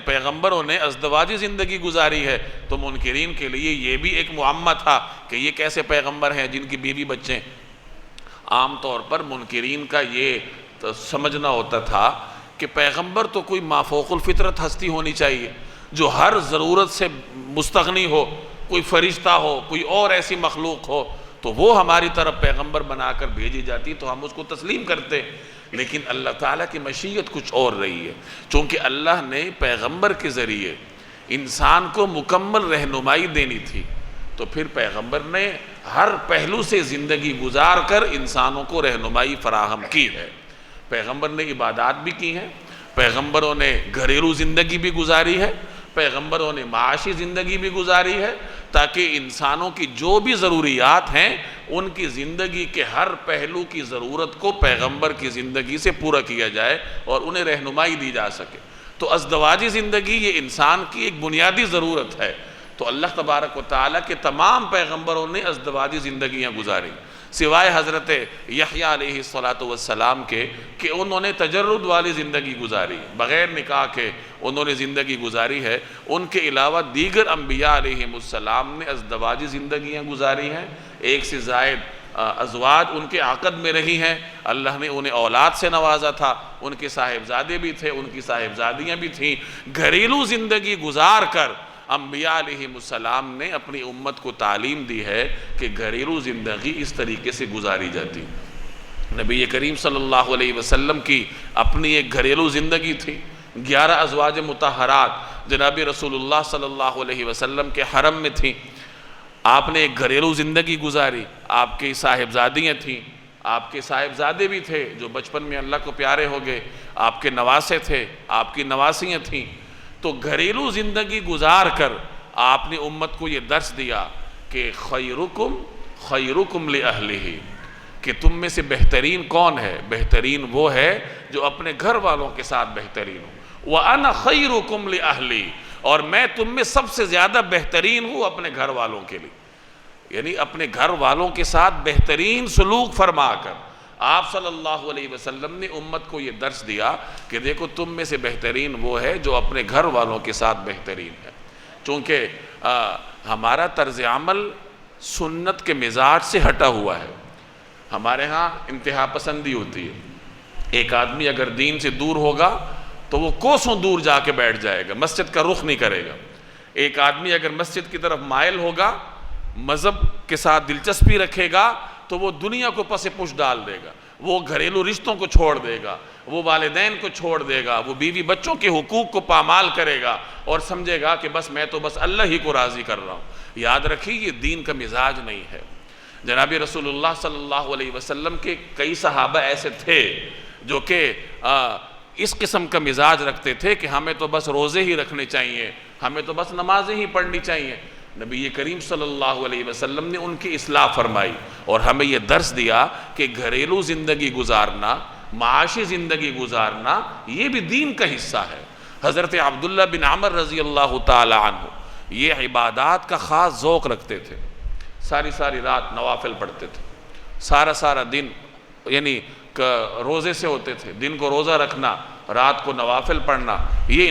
S1: پیغمبروں نے ازدواجی زندگی گزاری ہے، تو منکرین کے لیے یہ بھی ایک معمہ تھا کہ یہ کیسے پیغمبر ہیں جن کی بیوی بچے۔ عام طور پر منکرین کا یہ سمجھنا ہوتا تھا کہ پیغمبر تو کوئی مافوق الفطرت ہستی ہونی چاہیے جو ہر ضرورت سے مستغنی ہو، کوئی فرشتہ ہو، کوئی اور ایسی مخلوق ہو، تو وہ ہماری طرف پیغمبر بنا کر بھیجی جاتی تو ہم اس کو تسلیم کرتے۔ لیکن اللہ تعالیٰ کی مشیت کچھ اور رہی ہے، چونکہ اللہ نے پیغمبر کے ذریعے انسان کو مکمل رہنمائی دینی تھی، تو پھر پیغمبر نے ہر پہلو سے زندگی گزار کر انسانوں کو رہنمائی فراہم کی ہے۔ پیغمبر نے عبادات بھی کی ہیں، پیغمبروں نے گھریلو زندگی بھی گزاری ہے، پیغمبروں نے معاشی زندگی بھی گزاری ہے، تاکہ انسانوں کی جو بھی ضروریات ہیں ان کی زندگی کے ہر پہلو کی ضرورت کو پیغمبر کی زندگی سے پورا کیا جائے اور انہیں رہنمائی دی جا سکے۔ تو ازدواجی زندگی یہ انسان کی ایک بنیادی ضرورت ہے، تو اللہ تبارک و تعالیٰ کے تمام پیغمبروں نے ازدواجی زندگیاں گزاری۔ سوائے حضرت یحییٰ علیہ السلام کے کہ انہوں نے تجرد والی زندگی گزاری، بغیر نکاح کے انہوں نے زندگی گزاری ہے۔ ان کے علاوہ دیگر انبیاء علیہ السلام نے ازدواجی زندگیاں گزاری ہیں، ایک سے زائد ازواج ان کے عقد میں رہی ہیں، اللہ نے انہیں اولاد سے نوازا تھا، ان کے صاحبزادے بھی تھے، ان کی صاحبزادیاں بھی تھیں۔ گھریلو زندگی گزار کر انبیاء علیہ السلام نے اپنی امت کو تعلیم دی ہے کہ گھریلو زندگی اس طریقے سے گزاری جاتی۔ نبی کریم صلی اللہ علیہ وسلم کی اپنی ایک گھریلو زندگی تھی، 11 ازواج مطہرات جناب رسول اللہ صلی اللہ علیہ وسلم کے حرم میں تھیں۔ آپ نے ایک گھریلو زندگی گزاری، آپ کی صاحبزادیاں تھیں، آپ کے صاحبزادے بھی تھے جو بچپن میں اللہ کو پیارے ہو گئے، آپ کے نواسے تھے، آپ کی نواسیاں تھیں۔ تو گھریلو زندگی گزار کر آپ نے امت کو یہ درس دیا کہ خیرکم خیرکم لأہلہ، کہ تم میں سے بہترین کون ہے؟ بہترین وہ ہے جو اپنے گھر والوں کے ساتھ بہترین ہو۔ وَأَنَا خَيْرُكُمْ لِأَهْلِي، اور میں تم میں سب سے زیادہ بہترین ہوں اپنے گھر والوں کے لیے، یعنی اپنے گھر والوں کے ساتھ بہترین سلوک فرما کر آپ صلی اللہ علیہ وسلم نے امت کو یہ درس دیا کہ دیکھو تم میں سے بہترین وہ ہے جو اپنے گھر والوں کے ساتھ بہترین ہے۔ چونکہ ہمارا طرز عمل سنت کے مزاج سے ہٹا ہوا ہے، ہمارے ہاں انتہا پسندی ہوتی ہے۔ ایک آدمی اگر دین سے دور ہوگا تو وہ کوسوں دور جا کے بیٹھ جائے گا، مسجد کا رخ نہیں کرے گا۔ ایک آدمی اگر مسجد کی طرف مائل ہوگا، مذہب کے ساتھ دلچسپی رکھے گا، تو وہ دنیا کو پس پش ڈال دے گا، وہ گھریلو رشتوں کو چھوڑ دے گا، وہ والدین کو چھوڑ دے گا، وہ بیوی بچوں کے حقوق کو پامال کرے گا اور سمجھے گا کہ بس میں تو بس اللہ ہی کو راضی کر رہا ہوں۔ یاد رکھیے یہ دین کا مزاج نہیں ہے۔ جناب رسول اللہ صلی اللہ علیہ وسلم کے کئی صحابہ ایسے تھے جو کہ اس قسم کا مزاج رکھتے تھے کہ ہمیں تو بس روزے ہی رکھنے چاہیے، ہمیں تو بس نمازیں ہی پڑھنی چاہیے۔ نبی کریم صلی اللہ علیہ وسلم نے ان کی اصلاح فرمائی اور ہمیں یہ درس دیا کہ گھریلو زندگی گزارنا، معاشی زندگی گزارنا یہ بھی دین کا حصہ ہے۔ حضرت عبداللہ بن عمر رضی اللہ تعالی عنہ یہ عبادات کا خاص ذوق رکھتے تھے، ساری رات نوافل پڑھتے تھے، سارا دن یعنی روزے سے ہوتے تھے، دن کو روزہ رکھنا، رات کو نوافل پڑھنا، یہ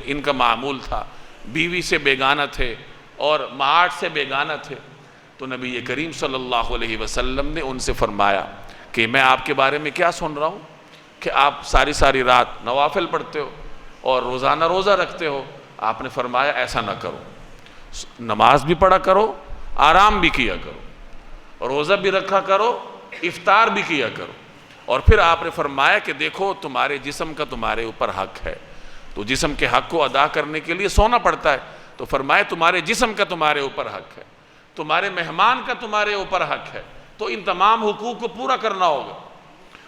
S1: ان کا معمول تھا۔ بیوی سے بیگانہ تھے اور معاش سے بیگانہ تھے۔ تو نبی کریم صلی اللہ علیہ وسلم نے ان سے فرمایا کہ میں آپ کے بارے میں کیا سن رہا ہوں کہ آپ ساری رات نوافل پڑھتے ہو اور روزانہ روزہ رکھتے ہو۔ آپ نے فرمایا ایسا نہ کرو، نماز بھی پڑھا کرو، آرام بھی کیا کرو، روزہ بھی رکھا کرو، افطار بھی کیا کرو۔ اور پھر آپ نے فرمایا کہ دیکھو تمہارے جسم کا تمہارے اوپر حق ہے، تو جسم کے حق کو ادا کرنے کے لیے سونا پڑتا ہے۔ تو فرمایا تمہارے جسم کا تمہارے اوپر حق ہے، تمہارے مہمان کا تمہارے اوپر حق ہے، تو ان تمام حقوق کو پورا کرنا ہوگا۔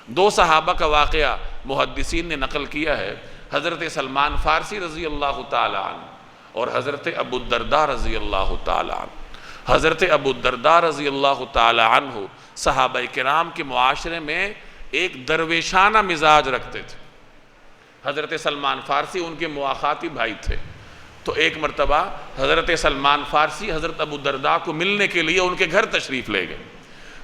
S1: 2 صحابہ کا واقعہ محدثین نے نقل کیا ہے، حضرت سلمان فارسی رضی اللہ تعالی عنہ اور حضرت ابو الدرداء رضی اللہ تعالی عنہ۔ حضرت ابو الدرداء رضی اللہ تعالی عنہ صحابہ کرام کے معاشرے میں ایک درویشانہ مزاج رکھتے تھے۔ حضرت سلمان فارسی ان کے مواخاتی بھائی تھے۔ تو ایک مرتبہ حضرت سلمان فارسی حضرت ابو الدرداء کو ملنے کے لیے ان کے گھر تشریف لے گئے،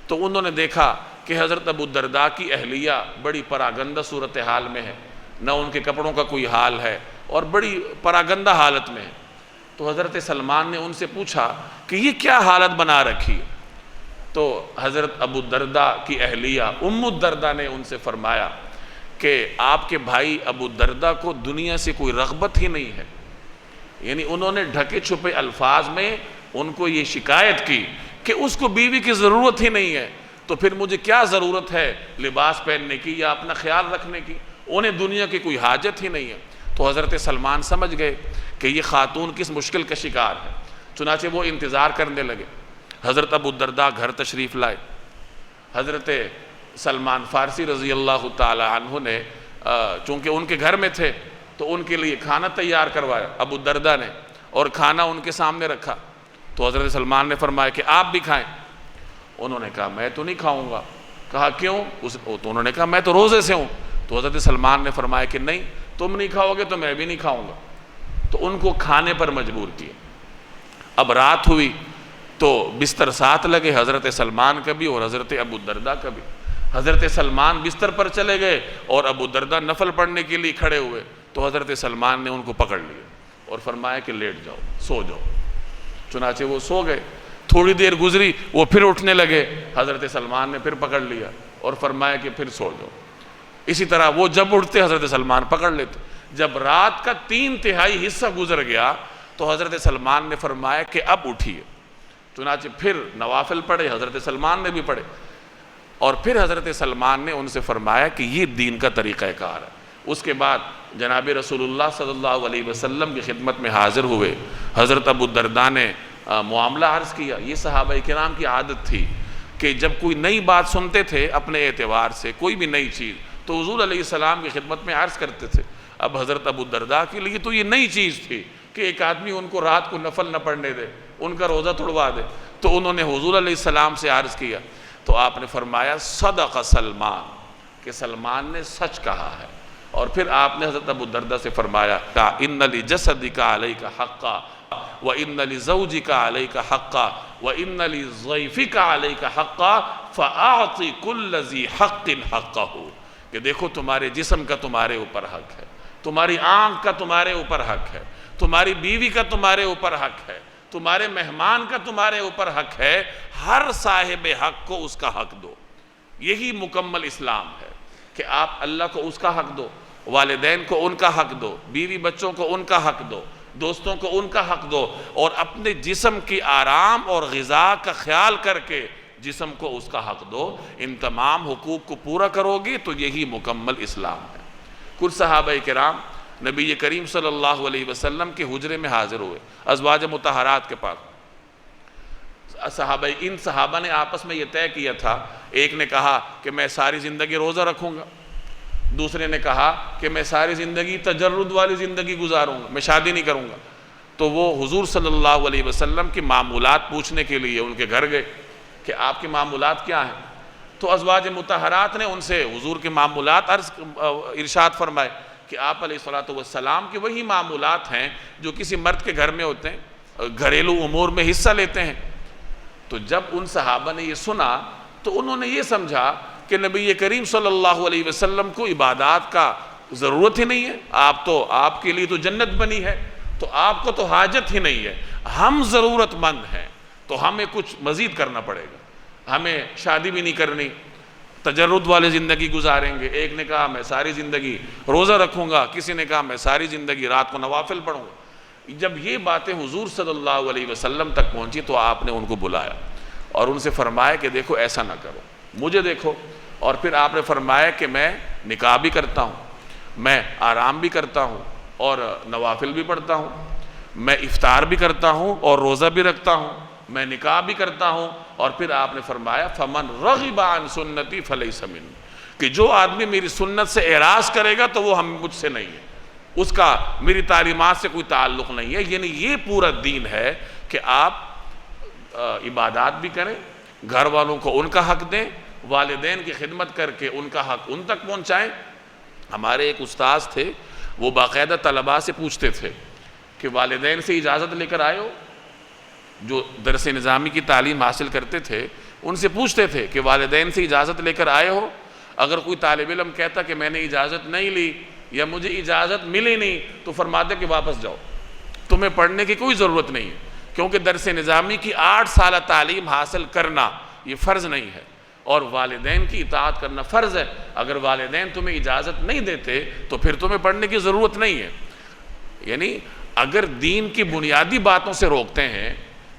S1: تو انہوں نے دیکھا کہ حضرت ابو الدرداء کی اہلیہ بڑی پراگندہ صورتحال میں ہے، نہ ان کے کپڑوں کا کوئی حال ہے اور بڑی پراگندہ حالت میں ہے۔ تو حضرت سلمان نے ان سے پوچھا کہ یہ کیا حالت بنا رکھی؟ تو حضرت ابو الدرداء کی اہلیہ ام الدرداء نے ان سے فرمایا کہ آپ کے بھائی ابو الدرداء کو دنیا سے کوئی رغبت ہی نہیں ہے، یعنی انہوں نے ڈھکے چھپے الفاظ میں ان کو یہ شکایت کی کہ اس کو بیوی کی ضرورت ہی نہیں ہے، تو پھر مجھے کیا ضرورت ہے لباس پہننے کی یا اپنا خیال رکھنے کی، انہیں دنیا کی کوئی حاجت ہی نہیں ہے۔ تو حضرت سلمان سمجھ گئے کہ یہ خاتون کس مشکل کا شکار ہے، چنانچہ وہ انتظار کرنے لگے۔ حضرت ابو الدرداء گھر تشریف لائے، حضرت سلمان فارسی رضی اللہ تعالی عنہ نے چونکہ ان کے گھر میں تھے تو ان کے لیے کھانا تیار کروایا ابو الدرداء نے، اور کھانا ان کے سامنے رکھا۔ تو حضرت سلمان نے فرمایا کہ آپ بھی کھائیں۔ انہوں نے کہا میں تو نہیں کھاؤں گا۔ کہا کیوں؟ تو انہوں نے کہا میں تو روزے سے ہوں۔ تو حضرت سلمان نے فرمایا کہ نہیں، تم نہیں کھاؤ گے تو میں بھی نہیں کھاؤں گا۔ تو ان کو کھانے پر مجبور کیا۔ اب رات ہوئی تو بستر ساتھ لگے، حضرت سلمان کا بھی اور حضرت ابو الدرداء کا بھی۔ حضرت سلمان بستر پر چلے گئے اور ابو الدرداء نفل پڑھنے کے لیے کھڑے ہوئے، تو حضرت سلمان نے ان کو پکڑ لیا اور فرمایا کہ لیٹ جاؤ، سو جاؤ۔ چنانچہ وہ سو گئے۔ تھوڑی دیر گزری، وہ پھر اٹھنے لگے، حضرت سلمان نے پھر پکڑ لیا اور فرمایا کہ پھر سو جاؤ۔ اسی طرح وہ جب اٹھتے حضرت سلمان پکڑ لیتے۔ جب رات کا 3/3 حصہ گزر گیا تو حضرت سلمان نے فرمایا کہ اب اٹھیے۔ چنانچہ پھر نوافل پڑھے، حضرت سلمان نے بھی پڑھے، اور پھر حضرت سلمان نے ان سے فرمایا کہ یہ دین کا طریقہ کار ہے۔ اس کے بعد جناب رسول اللہ صلی اللہ علیہ وسلم کی خدمت میں حاضر ہوئے۔ حضرت ابو الدرداء نے معاملہ عرض کیا۔ یہ صحابہ کرام کی عادت تھی کہ جب کوئی نئی بات سنتے تھے اپنے اعتبار سے، کوئی بھی نئی چیز، تو حضور علیہ السلام کی خدمت میں عرض کرتے تھے۔ اب حضرت ابو الدرداء کے لیے تو یہ نئی چیز تھی کہ ایک آدمی ان کو رات کو نفل نہ پڑھنے دے، ان کا روزہ توڑوا دے، تو انہوں نے حضور علیہ السلام سے عرض کیا، تو آپ نے فرمایا صدق سلمان، کہ سلمان نے سچ کہا ہے۔ اور پھر آپ نے حضرت ابو الدرداء سے فرمایا کہ ان لجسدک علیک حقا وان لزوجک علیک حقا وان لضیفک علیک حقا فاعط کل ذی حق حقہ، کہ دیکھو تمہارے جسم کا تمہارے اوپر حق ہے، تمہاری آنکھ کا تمہارے اوپر حق ہے، تمہاری بیوی کا تمہارے اوپر حق ہے، تمہارے مہمان کا تمہارے اوپر حق ہے، ہر صاحب حق کو اس کا حق دو۔ یہی مکمل اسلام ہے کہ آپ اللہ کو اس کا حق دو، والدین کو ان کا حق دو، بیوی بچوں کو ان کا حق دو، دوستوں کو ان کا حق دو، اور اپنے جسم کی آرام اور غذا کا خیال کر کے جسم کو اس کا حق دو۔ ان تمام حقوق کو پورا کرو گے تو یہی مکمل اسلام ہے۔ کچھ صحابہ کرام نبی کریم صلی اللہ علیہ وسلم کے حجرے میں حاضر ہوئے، ازواج مطہرات کے پاس۔ ان صحابہ نے آپس میں یہ طے کیا تھا، ایک نے کہا کہ میں ساری زندگی روزہ رکھوں گا، دوسرے نے کہا کہ میں ساری زندگی تجرد والی زندگی گزاروں گا، میں شادی نہیں کروں گا۔ تو وہ حضور صلی اللہ علیہ وسلم کی معمولات پوچھنے کے لیے ان کے گھر گئے کہ آپ کے معمولات کیا ہیں؟ تو ازواج مطہرات نے ان سے حضور کے معمولات ارشاد فرمائے کہ آپ علیہ السلام کے وہی معمولات ہیں جو کسی مرد کے گھر میں ہوتے ہیں، گھریلو امور میں حصہ لیتے ہیں۔ تو جب ان صحابہ نے یہ سنا تو انہوں نے یہ سمجھا کہ نبی کریم صلی اللہ علیہ وسلم کو عبادات کا ضرورت ہی نہیں ہے، آپ کے لیے تو جنت بنی ہے، تو آپ کو تو حاجت ہی نہیں ہے، ہم ضرورت مند ہیں، تو ہمیں کچھ مزید کرنا پڑے گا، ہمیں شادی بھی نہیں کرنی، تجرد والی زندگی گزاریں گے۔ ایک نے کہا میں ساری زندگی روزہ رکھوں گا، کسی نے کہا میں ساری زندگی رات کو نوافل پڑھوں گا۔ جب یہ باتیں حضور صلی اللہ علیہ وسلم تک پہنچی تو آپ نے ان کو بلایا اور ان سے فرمایا کہ دیکھو ایسا نہ کرو، مجھے دیکھو۔ اور پھر آپ نے فرمایا کہ میں نکاح بھی کرتا ہوں، میں آرام بھی کرتا ہوں اور نوافل بھی پڑھتا ہوں، میں افطار بھی کرتا ہوں اور روزہ بھی رکھتا ہوں، میں نکاح بھی کرتا ہوں۔ اور پھر آپ نے فرمایا فمن رغب عن سنتی فلیس منی، کہ جو آدمی میری سنت سے اعراض کرے گا تو وہ مجھ سے نہیں ہے، اس کا میری تعلیمات سے کوئی تعلق نہیں ہے۔ یعنی یہ پورا دین ہے کہ آپ عبادات بھی کریں، گھر والوں کو ان کا حق دیں، والدین کی خدمت کر کے ان کا حق ان تک پہنچائیں۔ ہمارے ایک استاذ تھے، وہ باقاعدہ طلباء سے پوچھتے تھے کہ والدین سے اجازت لے کر آئے ہو؟ جو درس نظامی کی تعلیم حاصل کرتے تھے ان سے پوچھتے تھے کہ والدین سے اجازت لے کر آئے ہو؟ اگر کوئی طالب علم کہتا کہ میں نے اجازت نہیں لی یا مجھے اجازت ملی نہیں تو فرماتے کہ واپس جاؤ، تمہیں پڑھنے کی کوئی ضرورت نہیں ہے، کیونکہ درس نظامی کی 8 سالہ تعلیم حاصل کرنا یہ فرض نہیں ہے، اور والدین کی اطاعت کرنا فرض ہے۔ اگر والدین تمہیں اجازت نہیں دیتے تو پھر تمہیں پڑھنے کی ضرورت نہیں ہے۔ یعنی اگر دین کی بنیادی باتوں سے روکتے ہیں،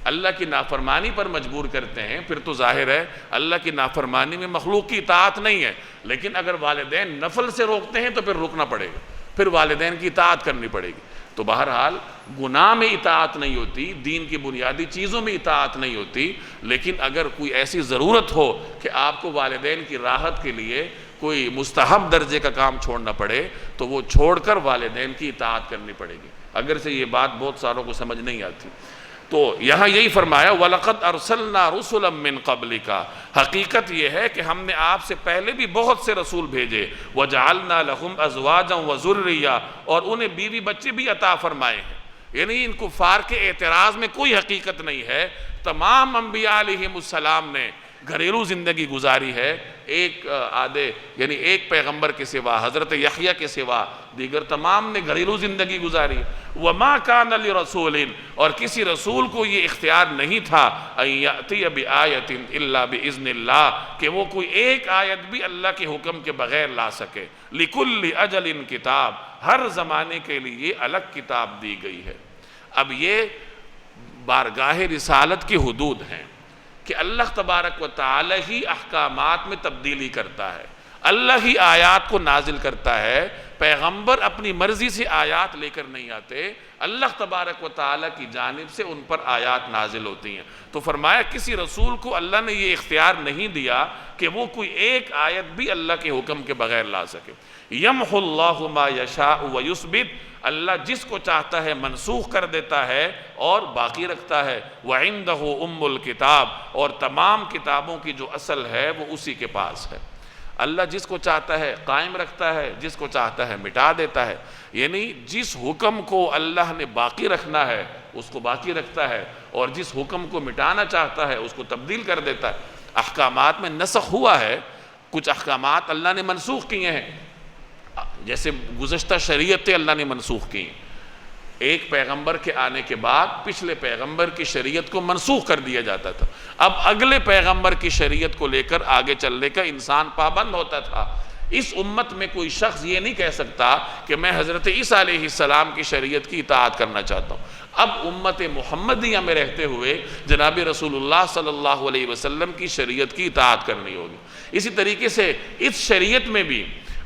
S1: اللہ کی نافرمانی پر مجبور کرتے ہیں، پھر تو ظاہر ہے اللہ کی نافرمانی میں مخلوق کی اطاعت نہیں ہے۔ لیکن اگر والدین نفل سے روکتے ہیں تو پھر رکنا پڑے گا، پھر والدین کی اطاعت کرنی پڑے گی۔ تو بہرحال گناہ میں اطاعت نہیں ہوتی، دین کی بنیادی چیزوں میں اطاعت نہیں ہوتی، لیکن اگر کوئی ایسی ضرورت ہو کہ آپ کو والدین کی راحت کے لیے کوئی مستحب درجے کا کام چھوڑنا پڑے تو وہ چھوڑ کر والدین کی اطاعت کرنی پڑے گی، اگرچہ یہ بات بہت ساروں کو سمجھ نہیں آتی۔ تو یہاں یہی فرمایا وَلَقَدْ أَرْسَلْنَا رُسُلًا مِّن قَبْلِكَ، حقیقت یہ ہے کہ ہم نے آپ سے پہلے بھی بہت سے رسول بھیجے، وَجَعَلْنَا لَهُمْ أَزْوَاجًا وَذُرِّيَّةً، اور انہیں بیوی بچے بھی عطا فرمائے ہیں۔ یعنی ان کفار کے اعتراض میں کوئی حقیقت نہیں ہے۔ تمام انبیاء علیہم السلام نے گھریلو زندگی گزاری ہے، یعنی ایک پیغمبر کے سوا، حضرت یحییٰ کے سوا دیگر تمام نے گھریلو زندگی گزاری۔ وَمَا كَانَ لِرَسُولٍ، اور کسی رسول کو یہ اختیار نہیں تھا أَن يَأْتِيَ بِآيَةٍ إِلَّا بِإِذْنِ اللَّهِ، کہ وہ کوئی ایک آیت بھی اللہ کے حکم کے بغیر لا سکے۔ لِكُلِّ أَجَلٍ کتاب، ہر زمانے کے لیے الگ کتاب دی گئی ہے۔ اب یہ بارگاہ رسالت کی حدود ہیں کہ اللہ تبارک و تعالی ہی احکامات میں تبدیلی کرتا ہے، اللہ ہی آیات کو نازل کرتا ہے، پیغمبر اپنی مرضی سے آیات لے کر نہیں آتے، اللہ تبارک و تعالی کی جانب سے ان پر آیات نازل ہوتی ہیں۔ تو فرمایا کسی رسول کو اللہ نے یہ اختیار نہیں دیا کہ وہ کوئی ایک آیت بھی اللہ کے حکم کے بغیر لا سکے۔ یمحو اللہ ما یشاء ویثبت، اللہ جس کو چاہتا ہے منسوخ کر دیتا ہے اور باقی رکھتا ہے۔ وَعِندَهُ أُمُّ الْكِتَابِ، اور تمام کتابوں کی جو اصل ہے وہ اسی کے پاس ہے۔ اللہ جس کو چاہتا ہے قائم رکھتا ہے، جس کو چاہتا ہے مٹا دیتا ہے، یعنی جس حکم کو اللہ نے باقی رکھنا ہے اس کو باقی رکھتا ہے، اور جس حکم کو مٹانا چاہتا ہے اس کو تبدیل کر دیتا ہے۔ احکامات میں نسخ ہوا ہے، کچھ احکامات اللہ نے منسوخ کیے ہیں، جیسے گزشتہ شریعتیں اللہ نے منسوخ کی، ایک پیغمبر کے آنے کے بعد پچھلے پیغمبر کی شریعت کو منسوخ کر دیا جاتا تھا، اب اگلے پیغمبر کی شریعت کو لے کر آگے چلنے کا انسان پابند ہوتا تھا۔ اس امت میں کوئی شخص یہ نہیں کہہ سکتا کہ میں حضرت عیسیٰ علیہ السلام کی شریعت کی اطاعت کرنا چاہتا ہوں۔ اب امت محمدیہ میں رہتے ہوئے جناب رسول اللہ صلی اللہ علیہ وسلم کی شریعت کی اطاعت کرنی ہوگی۔ اسی طریقے سے اس شریعت میں بھی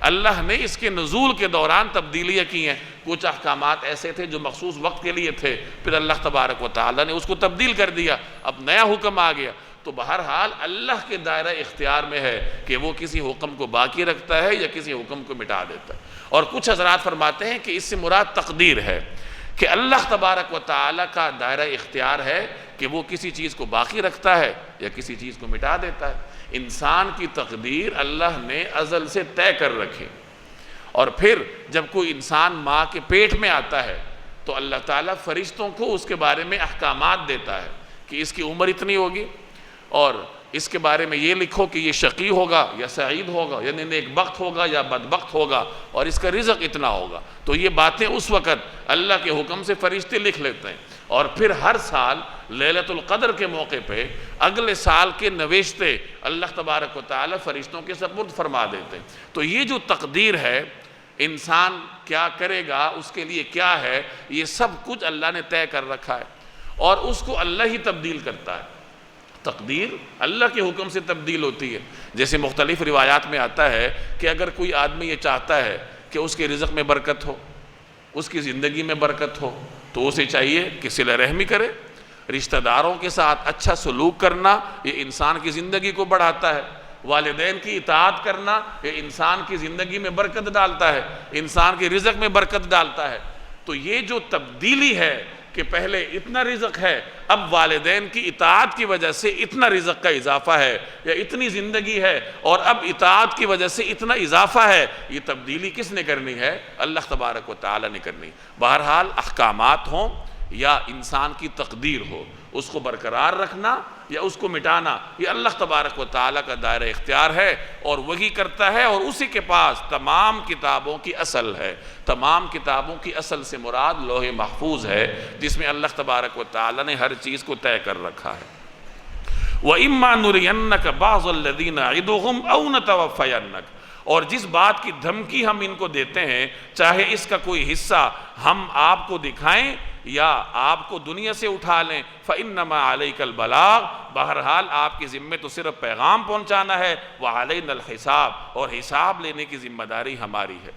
S1: اللہ نے اس کے نزول کے دوران تبدیلیاں کی ہیں، کچھ احکامات ایسے تھے جو مخصوص وقت کے لیے تھے، پھر اللہ تبارک و تعالیٰ نے اس کو تبدیل کر دیا، اب نیا حکم آ گیا۔ تو بہرحال اللہ کے دائرہ اختیار میں ہے کہ وہ کسی حکم کو باقی رکھتا ہے یا کسی حکم کو مٹا دیتا ہے۔ اور کچھ حضرات فرماتے ہیں کہ اس سے مراد تقدیر ہے، کہ اللہ تبارک و تعالیٰ کا دائرہ اختیار ہے کہ وہ کسی چیز کو باقی رکھتا ہے یا کسی چیز کو مٹا دیتا ہے۔ انسان کی تقدیر اللہ نے ازل سے طے کر رکھی، اور پھر جب کوئی انسان ماں کے پیٹ میں آتا ہے تو اللہ تعالیٰ فرشتوں کو اس کے بارے میں احکامات دیتا ہے کہ اس کی عمر اتنی ہوگی، اور اس کے بارے میں یہ لکھو کہ یہ شقی ہوگا یا سعید ہوگا، یعنی نیک بخت ہوگا یا بدبخت ہوگا، اور اس کا رزق اتنا ہوگا۔ تو یہ باتیں اس وقت اللہ کے حکم سے فرشتے لکھ لیتے ہیں، اور پھر ہر سال لیلۃ القدر کے موقع پہ اگلے سال کے نوشتے اللہ تبارک و تعالی فرشتوں کے سپرد فرما دیتے ہیں۔ تو یہ جو تقدیر ہے، انسان کیا کرے گا، اس کے لیے کیا ہے، یہ سب کچھ اللہ نے طے کر رکھا ہے، اور اس کو اللہ ہی تبدیل کرتا ہے۔ تقدیر اللہ کے حکم سے تبدیل ہوتی ہے۔ جیسے مختلف روایات میں آتا ہے کہ اگر کوئی آدمی یہ چاہتا ہے کہ اس کے رزق میں برکت ہو، اس کی زندگی میں برکت ہو، تو اسے چاہیے کہ صلہ رحمی کرے۔ رشتہ داروں کے ساتھ اچھا سلوک کرنا یہ انسان کی زندگی کو بڑھاتا ہے۔ والدین کی اطاعت کرنا یہ انسان کی زندگی میں برکت ڈالتا ہے، انسان کے رزق میں برکت ڈالتا ہے۔ تو یہ جو تبدیلی ہے کہ پہلے اتنا رزق ہے، اب والدین کی اطاعت کی وجہ سے اتنا رزق کا اضافہ ہے، یا اتنی زندگی ہے اور اب اطاعت کی وجہ سے اتنا اضافہ ہے، یہ تبدیلی کس نے کرنی ہے؟ اللہ تبارک و تعالی نے کرنی۔ بہرحال احکامات ہوں یا انسان کی تقدیر ہو، اس کو برقرار رکھنا یا اس کو مٹانا، یہ اللہ تبارک و تعالیٰ کا دائرہ اختیار ہے، اور وہی کرتا ہے، اور اسی کے پاس تمام کتابوں کی اصل ہے۔ تمام کتابوں کی اصل سے مراد لوح محفوظ ہے، جس میں اللہ تبارک و تعالیٰ نے ہر چیز کو طے کر رکھا ہے۔ وَإِمَّا نُرِيَنَّكَ بَعْضَ الَّذِينَ نَعِدُهُمْ أَوْ نَتَوَفَّيَنَّكَ، اور جس بات کی دھمکی ہم ان کو دیتے ہیں، چاہے اس کا کوئی حصہ ہم آپ کو دکھائیں یا آپ کو دنیا سے اٹھا لیں، فَإِنَّمَا عَلَيْكَ الْبَلَاغُ، بہرحال آپ کے ذمے تو صرف پیغام پہنچانا ہے، وَعَلَيْنَا الْحِسَابُ، اور حساب لینے کی ذمہ داری ہماری ہے۔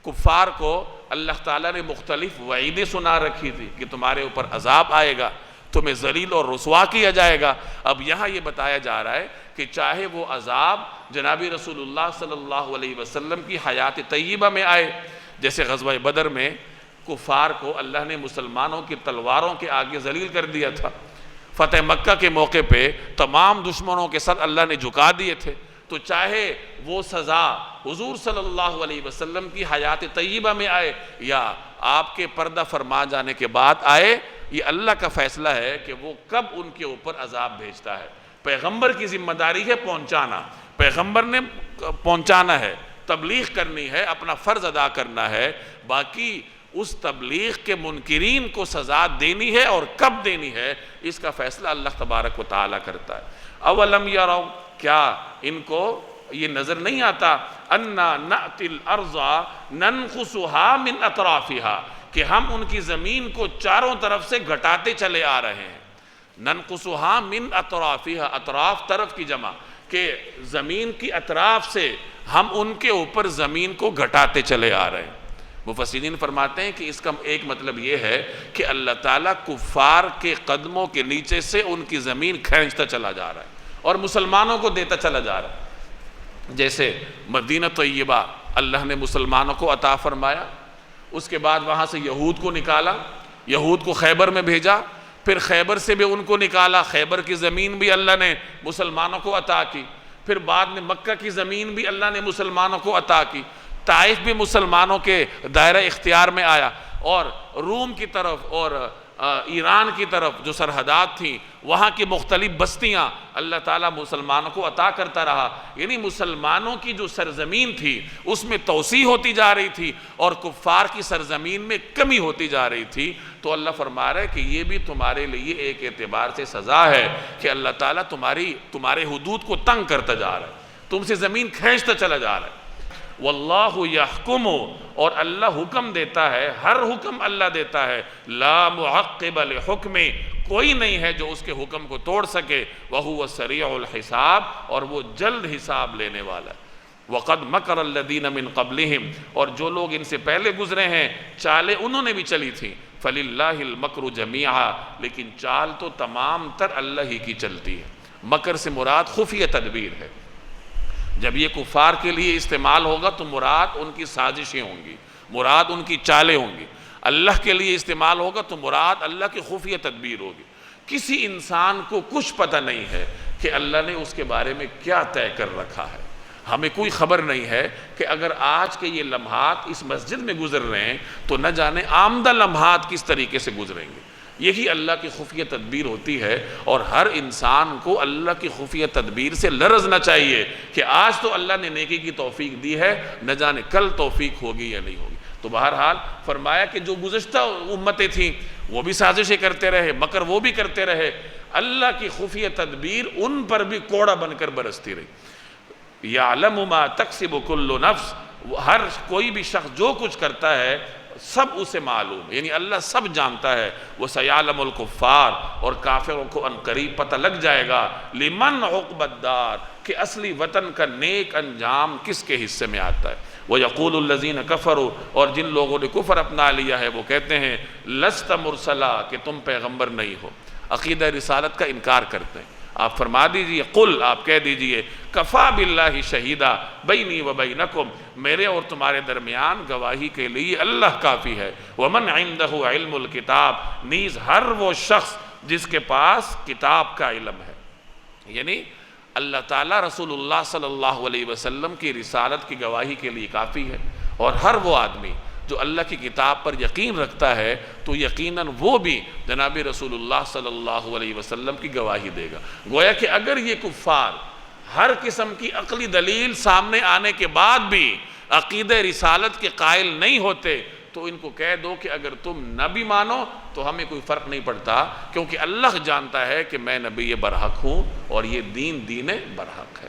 S1: کفار کو اللہ تعالیٰ نے مختلف وعیدیں سنا رکھی تھی کہ تمہارے اوپر عذاب آئے گا، تمہیں ذلیل اور رسوا کیا جائے گا۔ اب یہاں یہ بتایا جا رہا ہے کہ چاہے وہ عذاب جناب رسول اللہ صلی اللہ علیہ وسلم کی حیات طیبہ میں آئے، جیسے غزوہ بدر میں کفار کو اللہ نے مسلمانوں کی تلواروں کے آگے ذلیل کر دیا تھا، فتح مکہ کے موقع پہ تمام دشمنوں کے سر اللہ نے جھکا دیے تھے، تو چاہے وہ سزا حضور صلی اللہ علیہ وسلم کی حیات طیبہ میں آئے یا آپ کے پردہ فرما جانے کے بعد آئے، یہ اللہ کا فیصلہ ہے کہ وہ کب ان کے اوپر عذاب بھیجتا ہے۔ پیغمبر کی ذمہ داری ہے پہنچانا، پیغمبر نے پہنچانا ہے، تبلیغ کرنی ہے، اپنا فرض ادا کرنا ہے، باقی اس تبلیغ کے منکرین کو سزا دینی ہے اور کب دینی ہے اس کا فیصلہ اللہ تبارک و تعالیٰ کرتا ہے۔ اولم یروا، کیا ان کو یہ نظر نہیں آتا، انا نأتی الارض ننقصها من اطرافها، کہ ہم ان کی زمین کو چاروں طرف سے گھٹاتے چلے آ رہے ہیں۔ ننقصها من اطرافها، اطراف طرف کی جمع، کہ زمین کی اطراف سے ہم ان کے اوپر زمین کو گھٹاتے چلے آ رہے ہیں۔ مفسرین فرماتے ہیں کہ اس کا ایک مطلب یہ ہے کہ اللہ تعالیٰ کفار کے قدموں کے نیچے سے ان کی زمین کھینچتا چلا جا رہا ہے اور مسلمانوں کو دیتا چلا جا رہا ہے۔ جیسے مدینہ طیبہ اللہ نے مسلمانوں کو عطا فرمایا، اس کے بعد وہاں سے یہود کو نکالا، یہود کو خیبر میں بھیجا، پھر خیبر سے بھی ان کو نکالا، خیبر کی زمین بھی اللہ نے مسلمانوں کو عطا کی، پھر بعد میں مکہ کی زمین بھی اللہ نے مسلمانوں کو عطا کی، طائف بھی مسلمانوں کے دائرہ اختیار میں آیا، اور روم کی طرف اور ایران کی طرف جو سرحدات تھیں وہاں کی مختلف بستیاں اللہ تعالیٰ مسلمانوں کو عطا کرتا رہا۔ یعنی مسلمانوں کی جو سرزمین تھی اس میں توسیع ہوتی جا رہی تھی اور کفار کی سرزمین میں کمی ہوتی جا رہی تھی۔ تو اللہ فرما رہا ہے کہ یہ بھی تمہارے لیے ایک اعتبار سے سزا ہے کہ اللہ تعالیٰ تمہارے حدود کو تنگ کرتا جا رہا ہے، تم سے زمین کھینچتا چلا جا رہا ہے۔ واللہ یحکم، اور اللہ حکم دیتا ہے، ہر حکم اللہ دیتا ہے، لا معقب لحکم، کوئی نہیں ہے جو اس کے حکم کو توڑ سکے، وہو سریع الحساب، اور وہ جلد حساب لینے والا ہے۔ وقد مکر الذین من قبلہم، اور جو لوگ ان سے پہلے گزرے ہیں چالیں انہوں نے بھی چلی تھیں، فللہ المکر جمیعا، لیکن چال تو تمام تر اللہ ہی کی چلتی ہے۔ مکر سے مراد خفیہ تدبیر ہے، جب یہ کفار کے لیے استعمال ہوگا تو مراد ان کی سازشیں ہوں گی، مراد ان کی چالیں ہوں گی۔ اللہ کے لیے استعمال ہوگا تو مراد اللہ کی خفیہ تدبیر ہوگی۔ کسی انسان کو کچھ پتہ نہیں ہے کہ اللہ نے اس کے بارے میں کیا طے کر رکھا ہے۔ ہمیں کوئی خبر نہیں ہے کہ اگر آج کے یہ لمحات اس مسجد میں گزر رہے ہیں تو نہ جانے آمدہ لمحات کس طریقے سے گزریں گے۔ یہی اللہ کی خفیہ تدبیر ہوتی ہے، اور ہر انسان کو اللہ کی خفیہ تدبیر سے لرزنا چاہیے کہ آج تو اللہ نے نیکی کی توفیق دی ہے، نہ جانے کل توفیق ہوگی یا نہیں ہوگی۔ تو بہرحال فرمایا کہ جو گزشتہ امتیں تھیں وہ بھی سازشیں کرتے رہے، مکر وہ بھی کرتے رہے، اللہ کی خفیہ تدبیر ان پر بھی کوڑا بن کر برستی رہی۔ یعلم ما تکسب کل نفس، ہر کوئی بھی شخص جو کچھ کرتا ہے سب اسے معلوم، یعنی اللہ سب جانتا ہے۔ وَسَيَعْلَمُ الْكُفَّارِ، اور کافروں کو عنقریب پتہ لگ جائے گا، لِمَنْ عُقْبَ الدَّارِ، کہ اصلی وطن کا نیک انجام کس کے حصے میں آتا ہے۔ وَيَقُولُ الَّذِينَ كَفَرُوا، اور جن لوگوں نے کفر اپنا لیا ہے وہ کہتے ہیں لَسْتَ مُرْسَلًا، کہ تم پیغمبر نہیں ہو، عقیدہ رسالت کا انکار کرتے ہیں۔ آپ فرما دیجئے، قل، آپ کہہ دیجئے، کفا باللہ شہیدہ بینی و بینکم، میرے اور تمہارے درمیان گواہی کے لیے اللہ کافی ہے۔ ومن عندہ علم الکتاب، نیز ہر وہ شخص جس کے پاس کتاب کا علم ہے۔ یعنی اللہ تعالیٰ رسول اللہ صلی اللہ علیہ وسلم کی رسالت کی گواہی کے لیے کافی ہے، اور ہر وہ آدمی جو اللہ کی کتاب پر یقین رکھتا ہے تو یقیناً وہ بھی جناب رسول اللہ صلی اللہ علیہ وسلم کی گواہی دے گا۔ گویا کہ اگر یہ کفار ہر قسم کی عقلی دلیل سامنے آنے کے بعد بھی عقیدہ رسالت کے قائل نہیں ہوتے تو ان کو کہہ دو کہ اگر تم نہ بھی مانو تو ہمیں کوئی فرق نہیں پڑتا، کیونکہ اللہ جانتا ہے کہ میں نبی برحق ہوں اور یہ دین برحق ہے۔